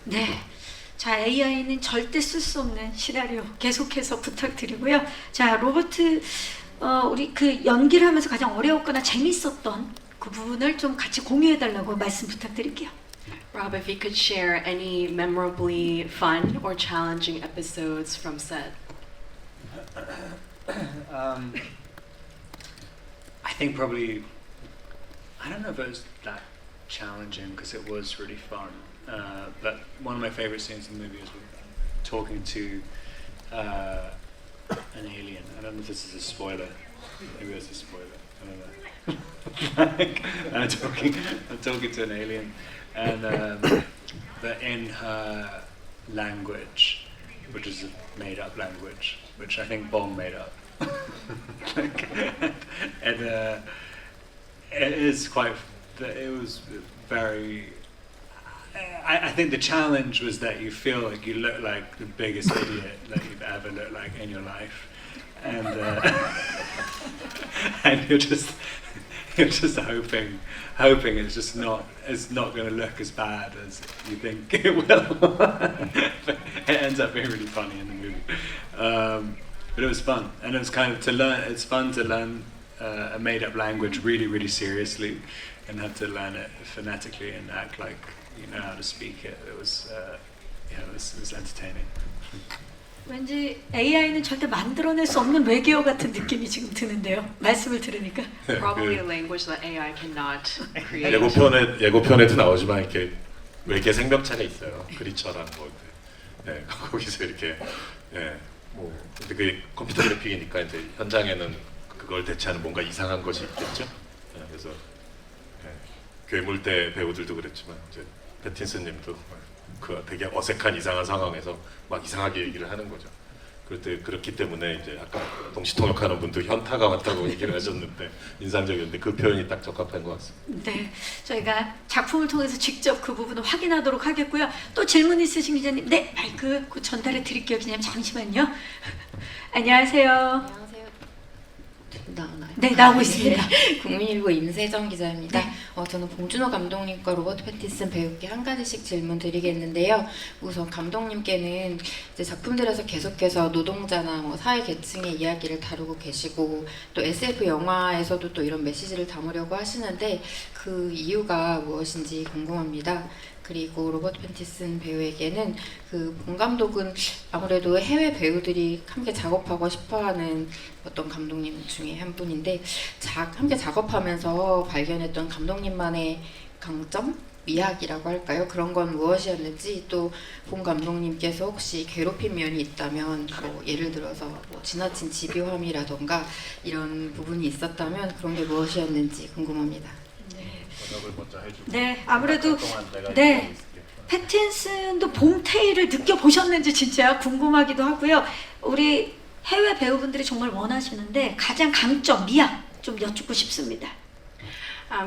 네. 자, AI는 절대 쓸 수 없는 시나리오 계속해서 부탁드리고요. 자, 로버트 우리 그 연기를 하면서 가장 어려웠거나 재밌었던 그 부분을 좀 같이 공유해 달라고 말씀 부탁드릴게요. Rob, if you could share any memorably fun or challenging episodes from set. I think probably, I don't know if it was that challenging because it was really fun. But one of my favorite scenes in the movie is talking to an alien. I don't know if this is a spoiler. Maybe it's a spoiler. I don't know. I'm talking to an alien, and but in her language, which is a made-up language, which I think Bong made up. And it is quite. It was very. I think the challenge was that you feel like you look like the biggest idiot that you've ever looked like in your life, and and you're just hoping it's not going to look as bad as you think it will. But it ends up being really funny in the movie. But it was fun, and it was kind of to learn. It's fun to learn a made-up language really, really seriously, and have to learn it phonetically and act like you know how to speak it. It was, it was entertaining. 왠지 AI는 절대 만들어낼 수 없는 외계어 같은 느낌이 지금 드는데요. 말씀을 들으니까. Probably a language that AI cannot create. 예고편에도 나오지만 이렇게 외계 생명체가 있어요. 그리처럼 뭐 거기서 이렇게 뭐 근데 그게 컴퓨터 그래픽이니까 이제 현장에는 그걸 대체하는 뭔가 이상한 것이 있겠죠. 그래서 괴물대 배우들도 그랬지만 이제 패틴슨님도 그 되게 어색한 이상한 상황에서 막 이상하게 얘기를 하는 거죠. 그렇기 때문에 이제 아까 동시통역하는 분도 현타가 왔다고 얘기를 하셨는데 인상적이었는데 그 표현이 딱 적합한 것 같습니다. 네, 저희가 작품을 통해서 직접 그 부분을 확인하도록 하겠고요. 또 질문 있으신 기자님, 네, 마이크 곧 전달해 드릴게요. 기자님 잠시만요. 안녕하세요. 안녕하세요. 나오나요? 네, 나오고 있습니다. 국민일보 임세정 기자입니다. 네. 저는 봉준호 감독님과 로버트 패틴슨 배우께 한 가지씩 질문 드리겠는데요. 우선 감독님께는 이제 작품들에서 계속해서 노동자나 뭐 사회 계층의 이야기를 다루고 계시고 또 SF 영화에서도 또 이런 메시지를 담으려고 하시는데 그 이유가 무엇인지 궁금합니다. 그리고 로버트 패틴슨 배우에게는 그 봉 감독은 아무래도 해외 배우들이 함께 작업하고 싶어하는 어떤 감독님 중에 한 분인데 함께 작업하면서 발견했던 감독님만의 강점? 미학이라고 할까요? 그런 건 무엇이었는지 또 봉 감독님께서 혹시 괴롭힌 면이 있다면 뭐 예를 들어서 뭐 지나친 집요함이라던가 이런 부분이 있었다면 그런 게 무엇이었는지 궁금합니다. 네, 아무래도 네, 패틴슨도 봉태일을 느껴보셨는지 진짜 궁금하기도 하고요. 우리 해외 배우분들이 정말 원하시는데 가장 강점, 미학 좀 여쭙고 싶습니다.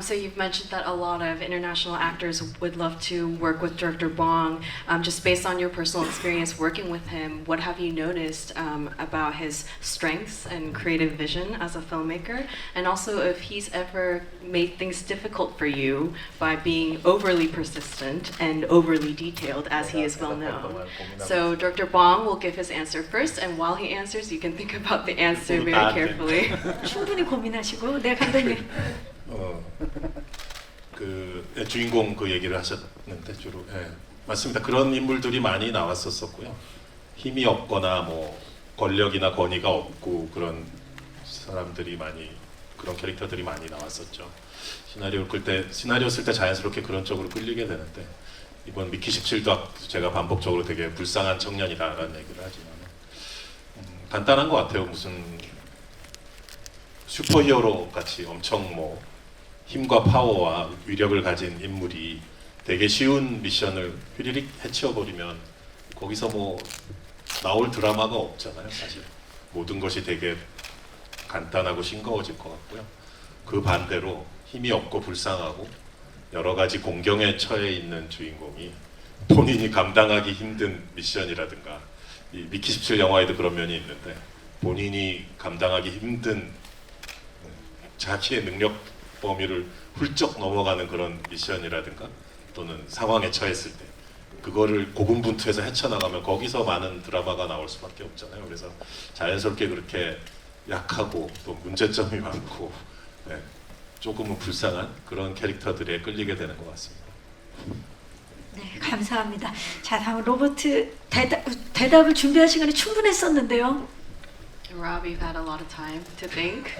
So you've mentioned that a lot of international actors would love to work with Director Bong. Just based on your personal experience working with him, what have you noticed about his strengths and creative vision as a filmmaker? And also if he's ever made things difficult for you by being overly persistent and overly detailed as he is well known. So Director Bong will give his answer first, and while he answers, you can think about the answer very carefully. 충분히 고민하시고, 네, 감독님. 주인공 그 얘기를 하셨는데 주로 맞습니다. 그런 인물들이 많이 나왔었고요. 힘이 없거나 뭐 권력이나 권위가 없고 그런 사람들이 그런 캐릭터들이 많이 나왔었죠. 시나리오 쓸 때 자연스럽게 그런 쪽으로 끌리게 되는데 이번 미키 17도 제가 반복적으로 되게 불쌍한 청년이다라는 얘기를 하지만 간단한 것 같아요. 무슨 슈퍼히어로 같이 엄청 뭐 힘과 파워와 위력을 가진 인물이 되게 쉬운 미션을 휘리릭 해치워버리면 거기서 뭐 나올 드라마가 없잖아요. 사실 모든 것이 되게 간단하고 싱거워질 것 같고요. 그 반대로 힘이 없고 불쌍하고 여러 가지 공경에 처해 있는 주인공이 본인이 감당하기 힘든 미션이라든가, 이 미키 17 영화에도 그런 면이 있는데 본인이 감당하기 힘든 자기의 능력 범위를 훌쩍 넘어가는 그런 미션이라든가 또는 상황에 처했을 때 그거를 고군분투해서 헤쳐나가면 거기서 많은 드라마가 나올 수밖에 없잖아요. 그래서 자연스럽게 그렇게 약하고 또 문제점이 많고 조금은 불쌍한 그런 캐릭터들에 끌리게 되는 것 같습니다. 네, 감사합니다. 자, 다음 로버트 대답을 준비할 시간이 충분했었는데요. Rob, you've had a lot of time to think.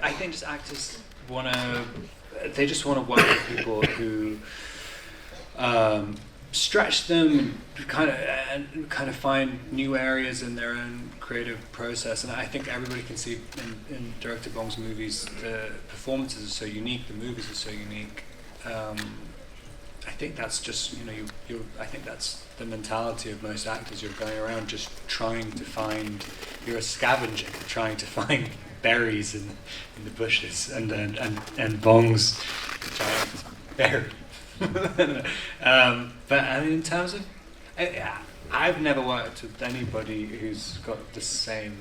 I think just actors they just wanna work with people who stretch them, kind of find new areas in their own creative process. And I think everybody can see in director Bong's movies, the performances are so unique, the movies are so unique. I think that's just, I think that's the mentality of most actors. You're going around just trying to find, you're a scavenger trying to find berries in the bushes, and Bong's giant berry. But I mean, in terms of, I've never worked with anybody who's got the same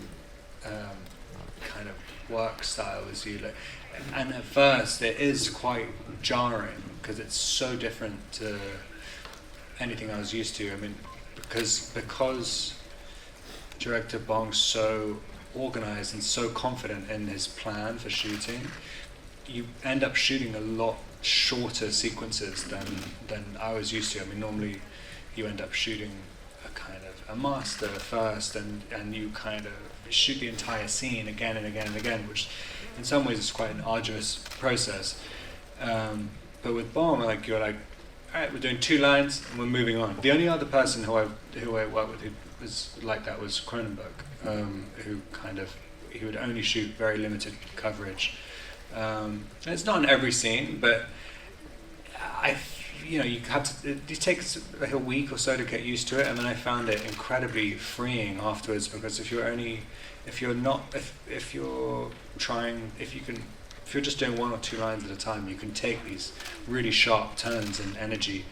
kind of work style as you. And at first, it is quite jarring because it's so different to anything I was used to. I mean, because director Bong's so organized and so confident in his plan for shooting, you end up shooting a lot shorter sequences than I was used to. I mean, normally you end up shooting a kind of a master first, and you kind of shoot the entire scene again and again and again, which in some ways is quite an arduous process. But with Bong, you're like, all right, we're doing 2 lines and we're moving on. The only other person who I worked with who was like that was Cronenberg, he would only shoot very limited coverage. And it's not in every scene, but you have to. It takes like a week or so to get used to it, and then I found it incredibly freeing afterwards. Because if you're just doing 1 or 2 lines at a time, you can take these really sharp turns in energy,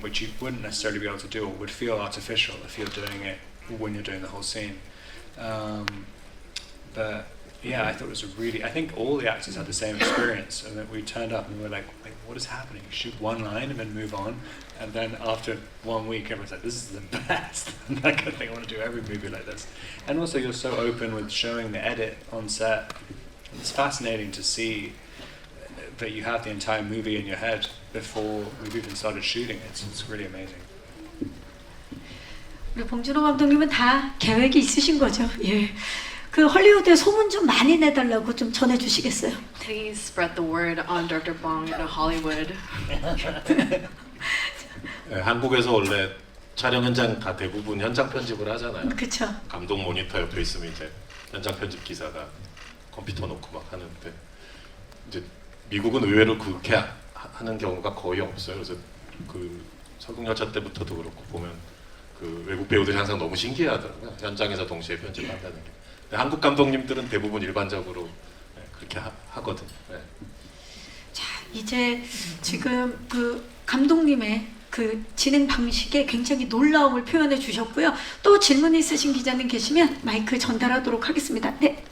which you wouldn't necessarily be able to do, or would feel artificial if you're doing it when you're doing the whole scene. But yeah, I thought it was I think all the actors had the same experience, and that we turned up and we were like, what is happening? You shoot 1 line and then move on, and then after 1 week, everyone's like, this is the best. And that kind of thing, I want to do every movie like this. And also, you're so open with showing the edit on set. It's fascinating to see that you have the entire movie in your head before we've even started shooting it. It's really amazing. 우리 봉준호 감독님은 다 계획이 있으신 거죠. 예. 그 헐리우드에 소문 좀 많이 내달라고 좀 전해주시겠어요? Please spread the word on Dr. Bong to Hollywood. 한국에서 원래 촬영 현장 다 대부분 현장 편집을 하잖아요. 그렇죠. 감독 모니터 옆에 있으면 이제 현장 편집 기사가 컴퓨터 놓고 막 하는데, 이제 미국은 의외로 그렇게 하는 경우가 거의 없어요. 그래서 그 설국열차 때부터도 그렇고 보면 그 외국 배우들이 항상 너무 신기해하더라고요. 현장에서 동시에 편집한다는 게. 한국 감독님들은 대부분 일반적으로 그렇게 하거든. 자, 이제 지금 그 감독님의 그 진행 방식에 굉장히 놀라움을 표현해 주셨고요. 또 질문 있으신 기자님 계시면 마이크 전달하도록 하겠습니다. 네.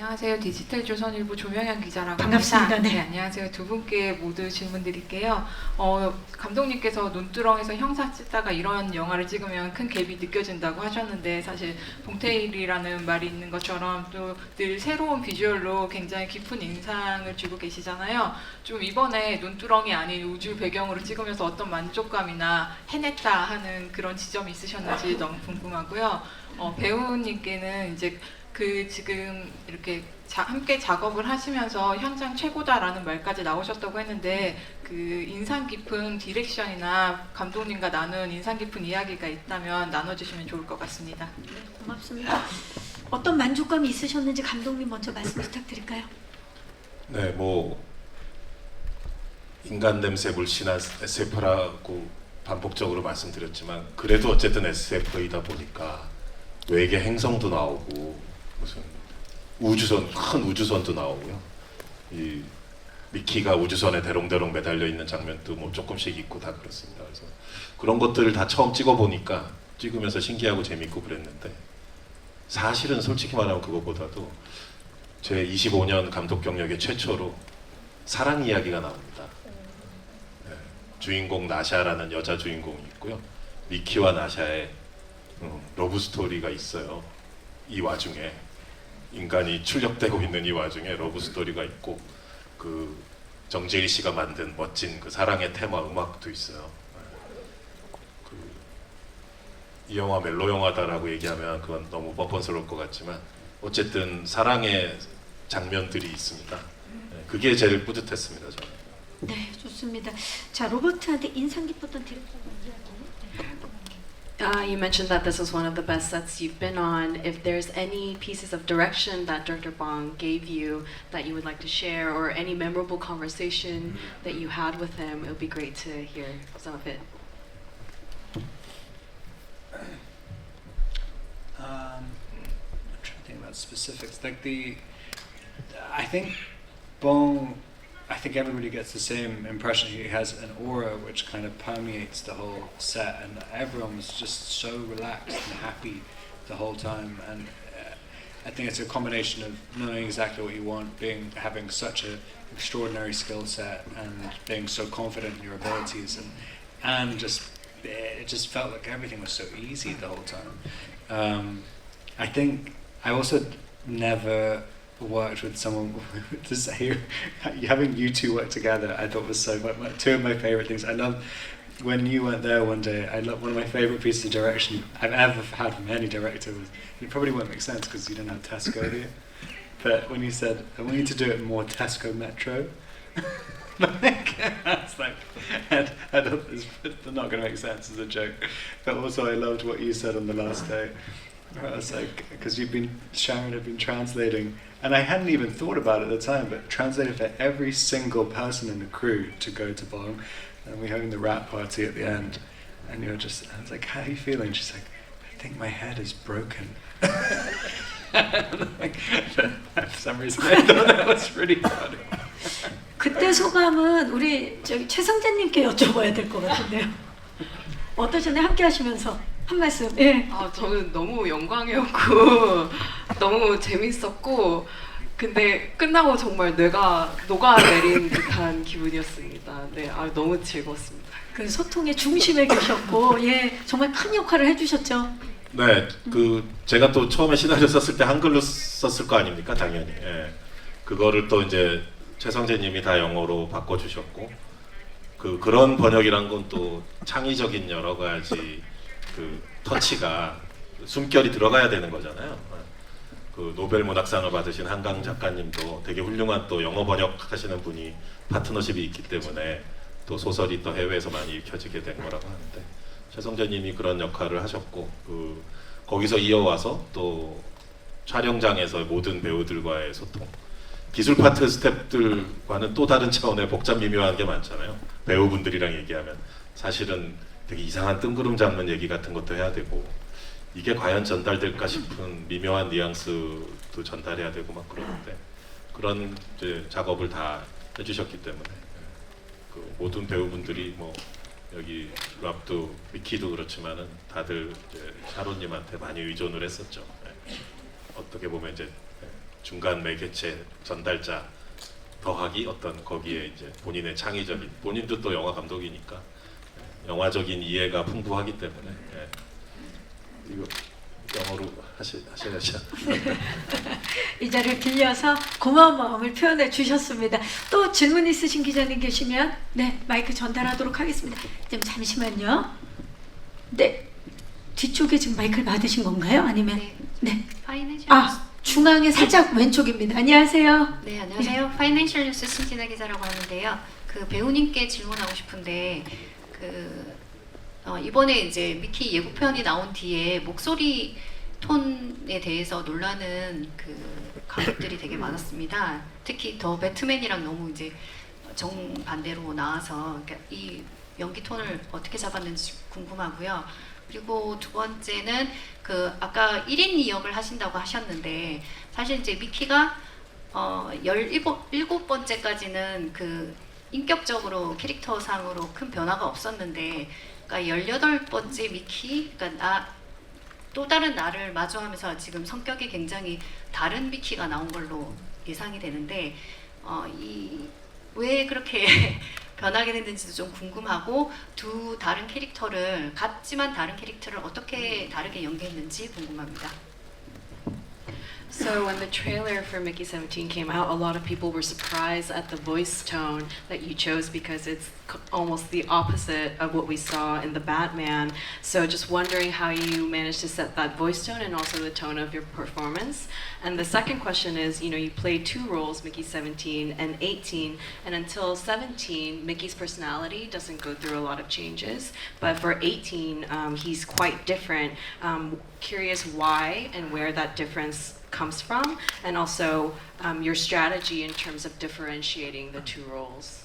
안녕하세요. 디지털 조선일보 조명현 기자라고 반갑습니다. 합니다. 네. 안녕하세요. 두 분께 모두 질문 드릴게요. 감독님께서 논두렁에서 형사 찍다가 이런 영화를 찍으면 큰 갭이 느껴진다고 하셨는데, 사실 봉태일이라는 말이 있는 것처럼 또 늘 새로운 비주얼로 굉장히 깊은 인상을 주고 계시잖아요. 좀 이번에 논두렁이 아닌 우주 배경으로 찍으면서 어떤 만족감이나 해냈다 하는 그런 지점이 있으셨는지 너무 궁금하고요. 배우님께는 이제 지금 이렇게 함께 작업을 하시면서 현장 최고다라는 말까지 나오셨다고 했는데, 그 인상 깊은 디렉션이나 감독님과 나눈 인상 깊은 이야기가 있다면 나눠주시면 좋을 것 같습니다. 네, 고맙습니다. 어떤 만족감이 있으셨는지 감독님 먼저 말씀 부탁드릴까요? 네, 인간 냄새 물씬한 세파라고 반복적으로 말씀드렸지만 그래도 어쨌든 SF이다 보니까 외계 행성도 나오고 무슨 우주선 큰 우주선도 나오고요. 이 미키가 우주선에 대롱대롱 매달려 있는 장면도 뭐 조금씩 있고 다 그렇습니다. 그래서 그런 것들을 다 처음 찍어 보니까 찍으면서 신기하고 재밌고 그랬는데 사실은 솔직히 말하면 그것보다도 제 25년 감독 경력의 최초로 사랑 이야기가 나옵니다. 네, 주인공 나샤라는 여자 주인공이 있고요. 미키와 나샤의 러브 스토리가 있어요. 이 와중에 인간이 출력되고 있는 이 와중에 러브 스토리가 있고 그 정재일 씨가 만든 멋진 그 사랑의 테마 음악도 있어요. 이 영화 멜로 영화다라고 얘기하면 그건 너무 뻔뻔스러울 것 같지만 어쨌든 사랑의 장면들이 있습니다. 그게 제일 뿌듯했습니다. 저는. 네, 좋습니다. 자, 로버트한테 인상 깊었던 디렉터 먼저 You mentioned that this was one of the best sets you've been on. If there's any pieces of direction that Director Bong gave you that you would like to share, or any memorable conversation that you had with him, it would be great to hear some of it. I'm trying to think about specifics. Like I think Bong, I think everybody gets the same impression. He has an aura which kind of permeates the whole set, and everyone was just so relaxed and happy the whole time. And I think it's a combination of knowing exactly what you want, having such an extraordinary skill set, and being so confident in your abilities, and just it just felt like everything was so easy the whole time. I think I also never worked with someone to say having you two work together. I thought was so two of my favorite things. I love when you went there one day. I love one of my favorite pieces of direction I've ever had from any director was, it probably won't make sense because you don't have Tesco here, but when you said I want you to do it more Tesco Metro. It's like, I thought it's not going to make sense as a joke, but also I loved what you said on the last day. I was like, because Sharon had been translating, and I hadn't even thought about it at the time, but translated for every single person in the crew to go to Bong, and we were having the rap party at the end, and I was like, how are you feeling? She's like, I think my head is broken. Like, for some reason I thought that was really funny. 그때 소감은 우리 저기 최성재님께 여쭤봐야 될 것 같은데요. 어떠셨나요? 함께 하시면서 한 말씀. 예. 저는 너무 영광이었고 너무 재밌었고 근데 끝나고 정말 뇌가 녹아내린 듯한 기분이었습니다. 네, 너무 즐거웠습니다. 그 소통의 중심에 계셨고, 예, 정말 큰 역할을 해주셨죠. 네, 제가 또 처음에 시나리오 썼을 때 한글로 썼을 거 아닙니까, 당연히. 예. 그거를 또 이제 최성재님이 다 영어로 바꿔주셨고, 그런 번역이란 건 또 창의적인 여러 가지 터치가 숨결이 들어가야 되는 거잖아요. 노벨 문학상을 받으신 한강 작가님도 되게 훌륭한 또 영어 번역하시는 분이 파트너십이 있기 때문에 또 소설이 또 해외에서 많이 읽혀지게 된 거라고 하는데 최성재님이 그런 역할을 하셨고 거기서 이어와서 또 촬영장에서 모든 배우들과의 소통, 기술 파트 스태프들과는 또 다른 차원의 복잡 미묘한 게 많잖아요. 배우분들이랑 얘기하면 사실은 되게 이상한 뜬구름 잡는 얘기 같은 것도 해야 되고 이게 과연 전달될까 싶은 미묘한 뉘앙스도 전달해야 되고 막 그러는데 그런 이제 작업을 다 해주셨기 때문에 모든 배우분들이 뭐 여기 랍도 미키도 그렇지만은 다들 이제 샤론님한테 많이 의존을 했었죠. 어떻게 보면 이제 중간 매개체 전달자 더하기 어떤 거기에 이제 본인의 창의적인 본인도 또 영화 감독이니까 영화적인 이해가 풍부하기 때문에 이거 영어로 하셔야죠. 이 자리를 빌려서 고마운 마음을 표현해 주셨습니다. 또 질문 있으신 기자님 계시면 네 마이크 전달하도록 하겠습니다. 좀 잠시만요. 네 뒤쪽에 지금 마이크를 받으신 건가요? 아니면 네. 중앙에 살짝 왼쪽입니다. 안녕하세요. 네, 안녕하세요. 파이낸셜 뉴스 신진아 기자라고 하는데요. 배우님께 질문하고 싶은데 이번에 이제 미키 예고편이 나온 뒤에 목소리 톤에 대해서 논란은 가족들이 되게 많았습니다. 특히 더 배트맨이랑 너무 이제 정반대로 나와서 그러니까 이 연기 톤을 어떻게 잡았는지 궁금하고요. 그리고 두 번째는 그 아까 1인 2역을 하신다고 하셨는데 사실 이제 미키가 17번째까지는 그 인격적으로 캐릭터상으로 큰 변화가 없었는데 그러니까 18번째 미키, 그러니까 또 다른 나를 마주하면서 지금 성격이 굉장히 다른 미키가 나온 걸로 예상이 되는데 왜 그렇게 변하게 됐는지도 좀 궁금하고 두 다른 캐릭터를 같지만 다른 캐릭터를 어떻게 다르게 연기했는지 궁금합니다. So when the trailer for Mickey 17 came out, a lot of people were surprised at the voice tone that you chose because it's almost the opposite of what we saw in the Batman. So just wondering how you managed to set that voice tone and also the tone of your performance. And the second question is, you know, you played two roles, Mickey 17 and 18, and until 17, Mickey's personality doesn't go through a lot of changes. But for 18, he's quite different. Curious why and where that difference comes from, and also your strategy in terms of differentiating the two roles.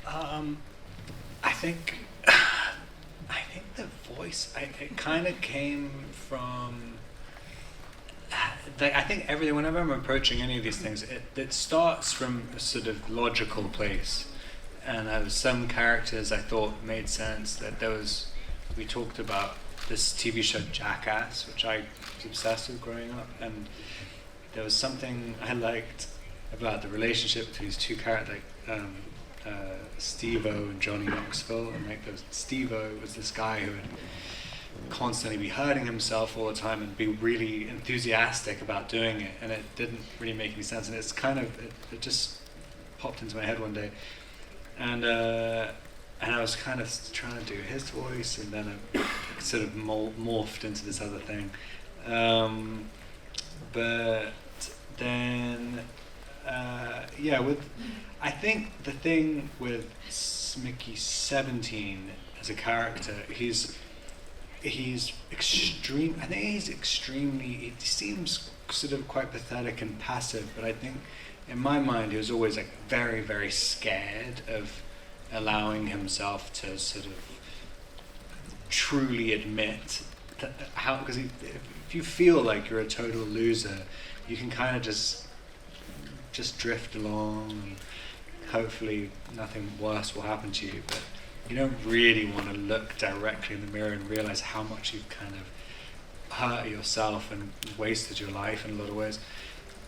I think the voice, it kind of came from. I think everything. Whenever I'm approaching any of these things, it starts from a sort of logical place, and there was some characters I thought made sense. That there was, we talked about this TV show Jackass, which I was obsessed with growing up, and there was something I liked about the relationship between these two characters, like Steve-O and Johnny Knoxville, and like Steve-O was this guy who would constantly be hurting himself all the time and be really enthusiastic about doing it, and it didn't really make any sense, and it's kind of it just popped into my head one day, and I was kind of trying to do his voice, and then it sort of morphed into this other thing. But then, I think the thing with Mickey 17 as a character, he's extreme. I think he's extremely. He seems sort of quite pathetic and passive, but I think in my mind he was always like very, very scared of allowing himself to sort of truly admit that because if you feel like you're a total loser, you can kind of just drift along and hopefully nothing worse will happen to you, but you don't really want to look directly in the mirror and realize how much you've kind of hurt yourself and wasted your life in a lot of ways.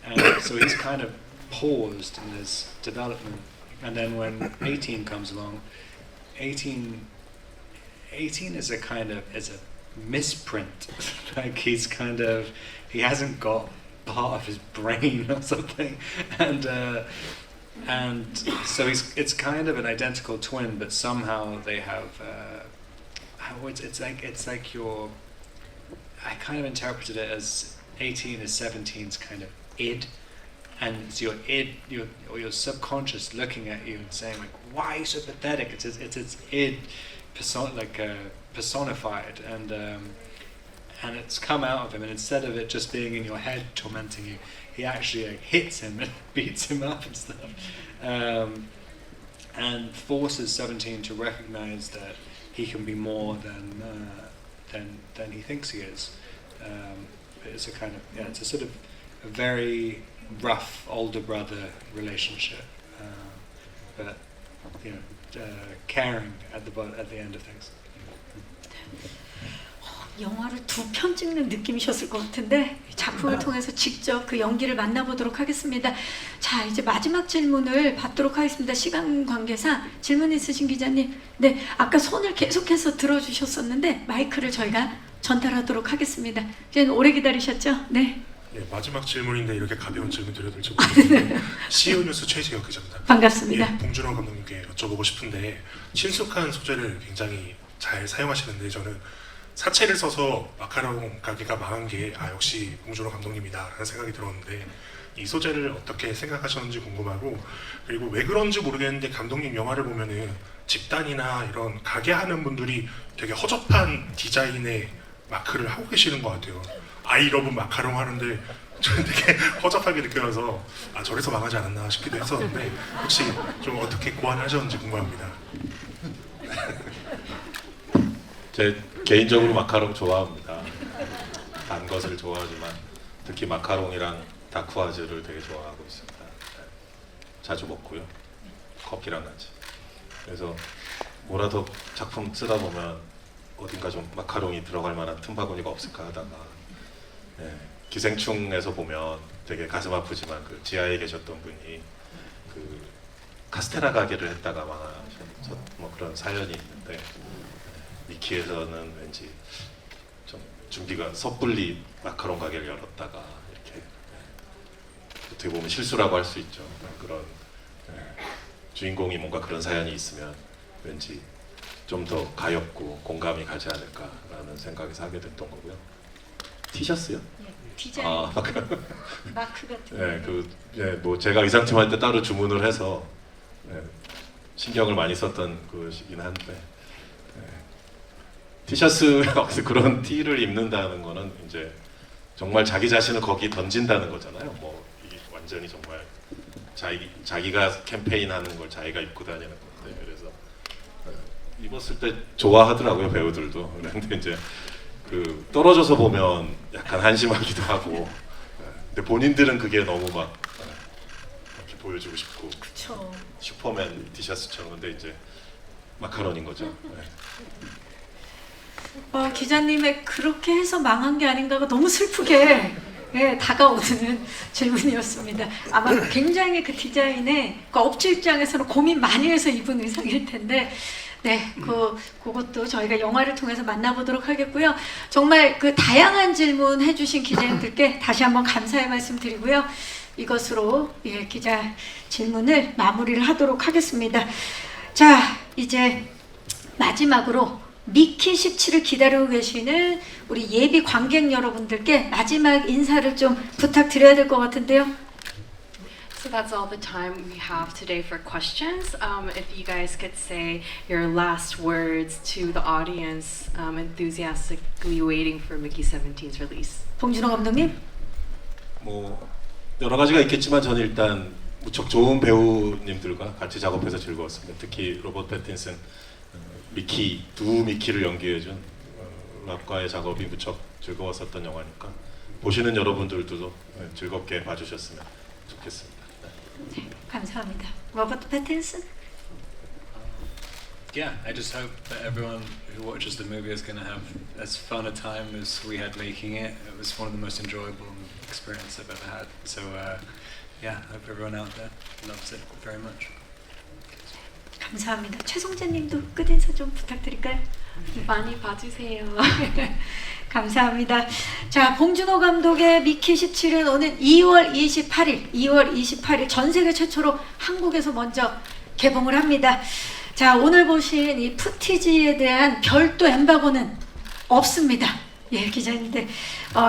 And so he's kind of paused in his development. And then when 18 comes along, 18 is a kind of is a misprint. Like he hasn't got part of his brain or something, and so it's kind of an identical twin, but somehow they have it's like your. I kind of interpreted it as 18 is 17's kind of id. And it's your id, or your subconscious looking at you and saying like, "Why are you so pathetic?" It's its id, personified, and it's come out of him. And instead of it just being in your head tormenting you, he actually hits him and beats him up and stuff, and forces 17 to recognize that he can be more than he thinks he is. It's a kind of it's a sort of a very rough older brother relationship, but caring at the end of things. 영화를 두 편 찍는 느낌이셨을 것 같은데 작품을 통해서 직접 그 연기를 만나보도록 하겠습니다. 자, 이제 마지막 질문을 받도록 하겠습니다. 시간 관계상 질문 있으신 기자님, 네, 아까 손을 계속해서 들어주셨었는데 마이크를 저희가 전달하도록 하겠습니다. 이제 오래 기다리셨죠? 네. 예, 마지막 질문인데 이렇게 가벼운 질문 드려도 될지 모르겠는데 CEO 뉴스 최지혁 기자입니다. 반갑습니다. 예, 봉준호 감독님께 여쭤보고 싶은데 친숙한 소재를 굉장히 잘 사용하시는데 저는 사채를 써서 마카롱 가게가 망한 게 역시 봉준호 감독님이다라는 생각이 들었는데 이 소재를 어떻게 생각하셨는지 궁금하고, 그리고 왜 그런지 모르겠는데 감독님 영화를 보면은 집단이나 이런 가게 하는 분들이 되게 허접한 디자인의 마크를 하고 계시는 것 같아요. 아이 러브 마카롱 하는데 저는 되게 허접하게 느껴져서 아 저래서 망하지 않았나 싶기도 했었는데 혹시 좀 어떻게 고안하셨는지 궁금합니다. 제 개인적으로 마카롱 좋아합니다. 단 것을 좋아하지만 특히 마카롱이랑 다쿠아즈를 되게 좋아하고 있습니다. 네. 자주 먹고요. 커피랑 같이. 그래서 뭐라도 작품 쓰다 보면 어딘가 좀 마카롱이 들어갈 만한 틈바구니가 없을까 하다가 네. 기생충에서 보면 되게 가슴 아프지만 그 지하에 계셨던 분이 그 카스테라 가게를 했다가 망하셨 뭐 그런 사연이 있는데 미키에서는 왠지 좀 준비가 섣불리 마카롱 가게를 열었다가 이렇게 어떻게 보면 실수라고 할 수 있죠. 그런 주인공이 뭔가 그런 사연이 있으면 왠지 좀 더 가엽고 공감이 가지 않을까라는 생각에서 하게 됐던 거고요. 티셔츠요? 예, 디자인. 아, 마크 같은. 네, 뭐 제가 의상팀 할 때 따로 주문을 해서 네, 신경을 많이 썼던 것이긴 한데 네. 티셔츠 그런 티를 입는다는 거는 이제 정말 자기 자신을 거기 던진다는 거잖아요. 뭐 이게 완전히 정말 자기가 캠페인하는 걸 자기가 입고 다니는 건데 그래서 입었을 때 좋아하더라고요 배우들도. 그런데 이제 그 떨어져서 보면 약간 한심하기도 하고 근데 본인들은 그게 너무 막 이렇게 보여주고 싶고 그쵸. 슈퍼맨 티셔츠처럼. 근데 이제 마카ron인 거죠. 네. 기자님의 그렇게 해서 망한 게 아닌가가 너무 슬프게 다가오는 질문이었습니다. 아마 굉장히 그 디자인에 그 업주 입장에서는 고민 많이 해서 입은 의상일 텐데 네, 그것도 저희가 영화를 통해서 만나보도록 하겠고요. 정말 그 다양한 질문 해주신 기자님들께 다시 한번 감사의 말씀 드리고요. 이것으로 기자 질문을 마무리를 하도록 하겠습니다. 자, 이제 마지막으로 미키 17을 기다리고 계시는 우리 예비 관객 여러분들께 마지막 인사를 좀 부탁드려야 될 것 같은데요. So that's all the time we have today for questions. If you guys could say your last words to the audience enthusiastically waiting for Mickey 17's release. 봉준호 감독님. 뭐 여러 가지가 있겠지만 저는 일단 무척 좋은 배우님들과 같이 작업해서 즐거웠습니다. 특히 로버트 패틴슨 미키 두 미키를 연기해준 랍과의 작업이 무척 즐거웠었던 영화니까 보시는 여러분들도 즐겁게 봐주셨으면 좋겠습니다. 네, 감사합니다. 로버트 패틴슨. Yeah, I just hope that everyone who watches the movie is going to have as fun a time as we had making it. It was one of the most enjoyable experiences I've ever had. So yeah, I hope everyone out there loves it very much. 감사합니다. 최성재님도 끝인사 좀 부탁드릴까요? 많이 봐주세요. 감사합니다. 자, 봉준호 감독의 미키 17은 오는 2월 28일 전 세계 최초로 한국에서 먼저 개봉을 합니다. 자, 오늘 보신 이 푸티지에 대한 별도 엠바고는 없습니다. 예, 기자님들.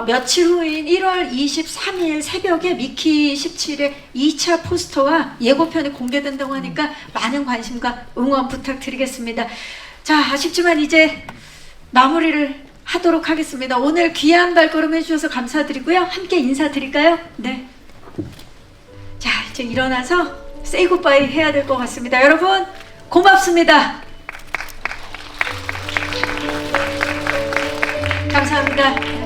며칠 후인 1월 23일 새벽에 미키 17의 2차 포스터와 예고편이 공개된다고 하니까 많은 관심과 응원 부탁드리겠습니다. 자, 아쉽지만 이제 마무리를 하도록 하겠습니다. 오늘 귀한 발걸음 해주셔서 감사드리고요. 함께 인사드릴까요? 네. 자, 이제 일어나서 세이 굿바이 해야 될 것 같습니다. 여러분, 고맙습니다. 감사합니다.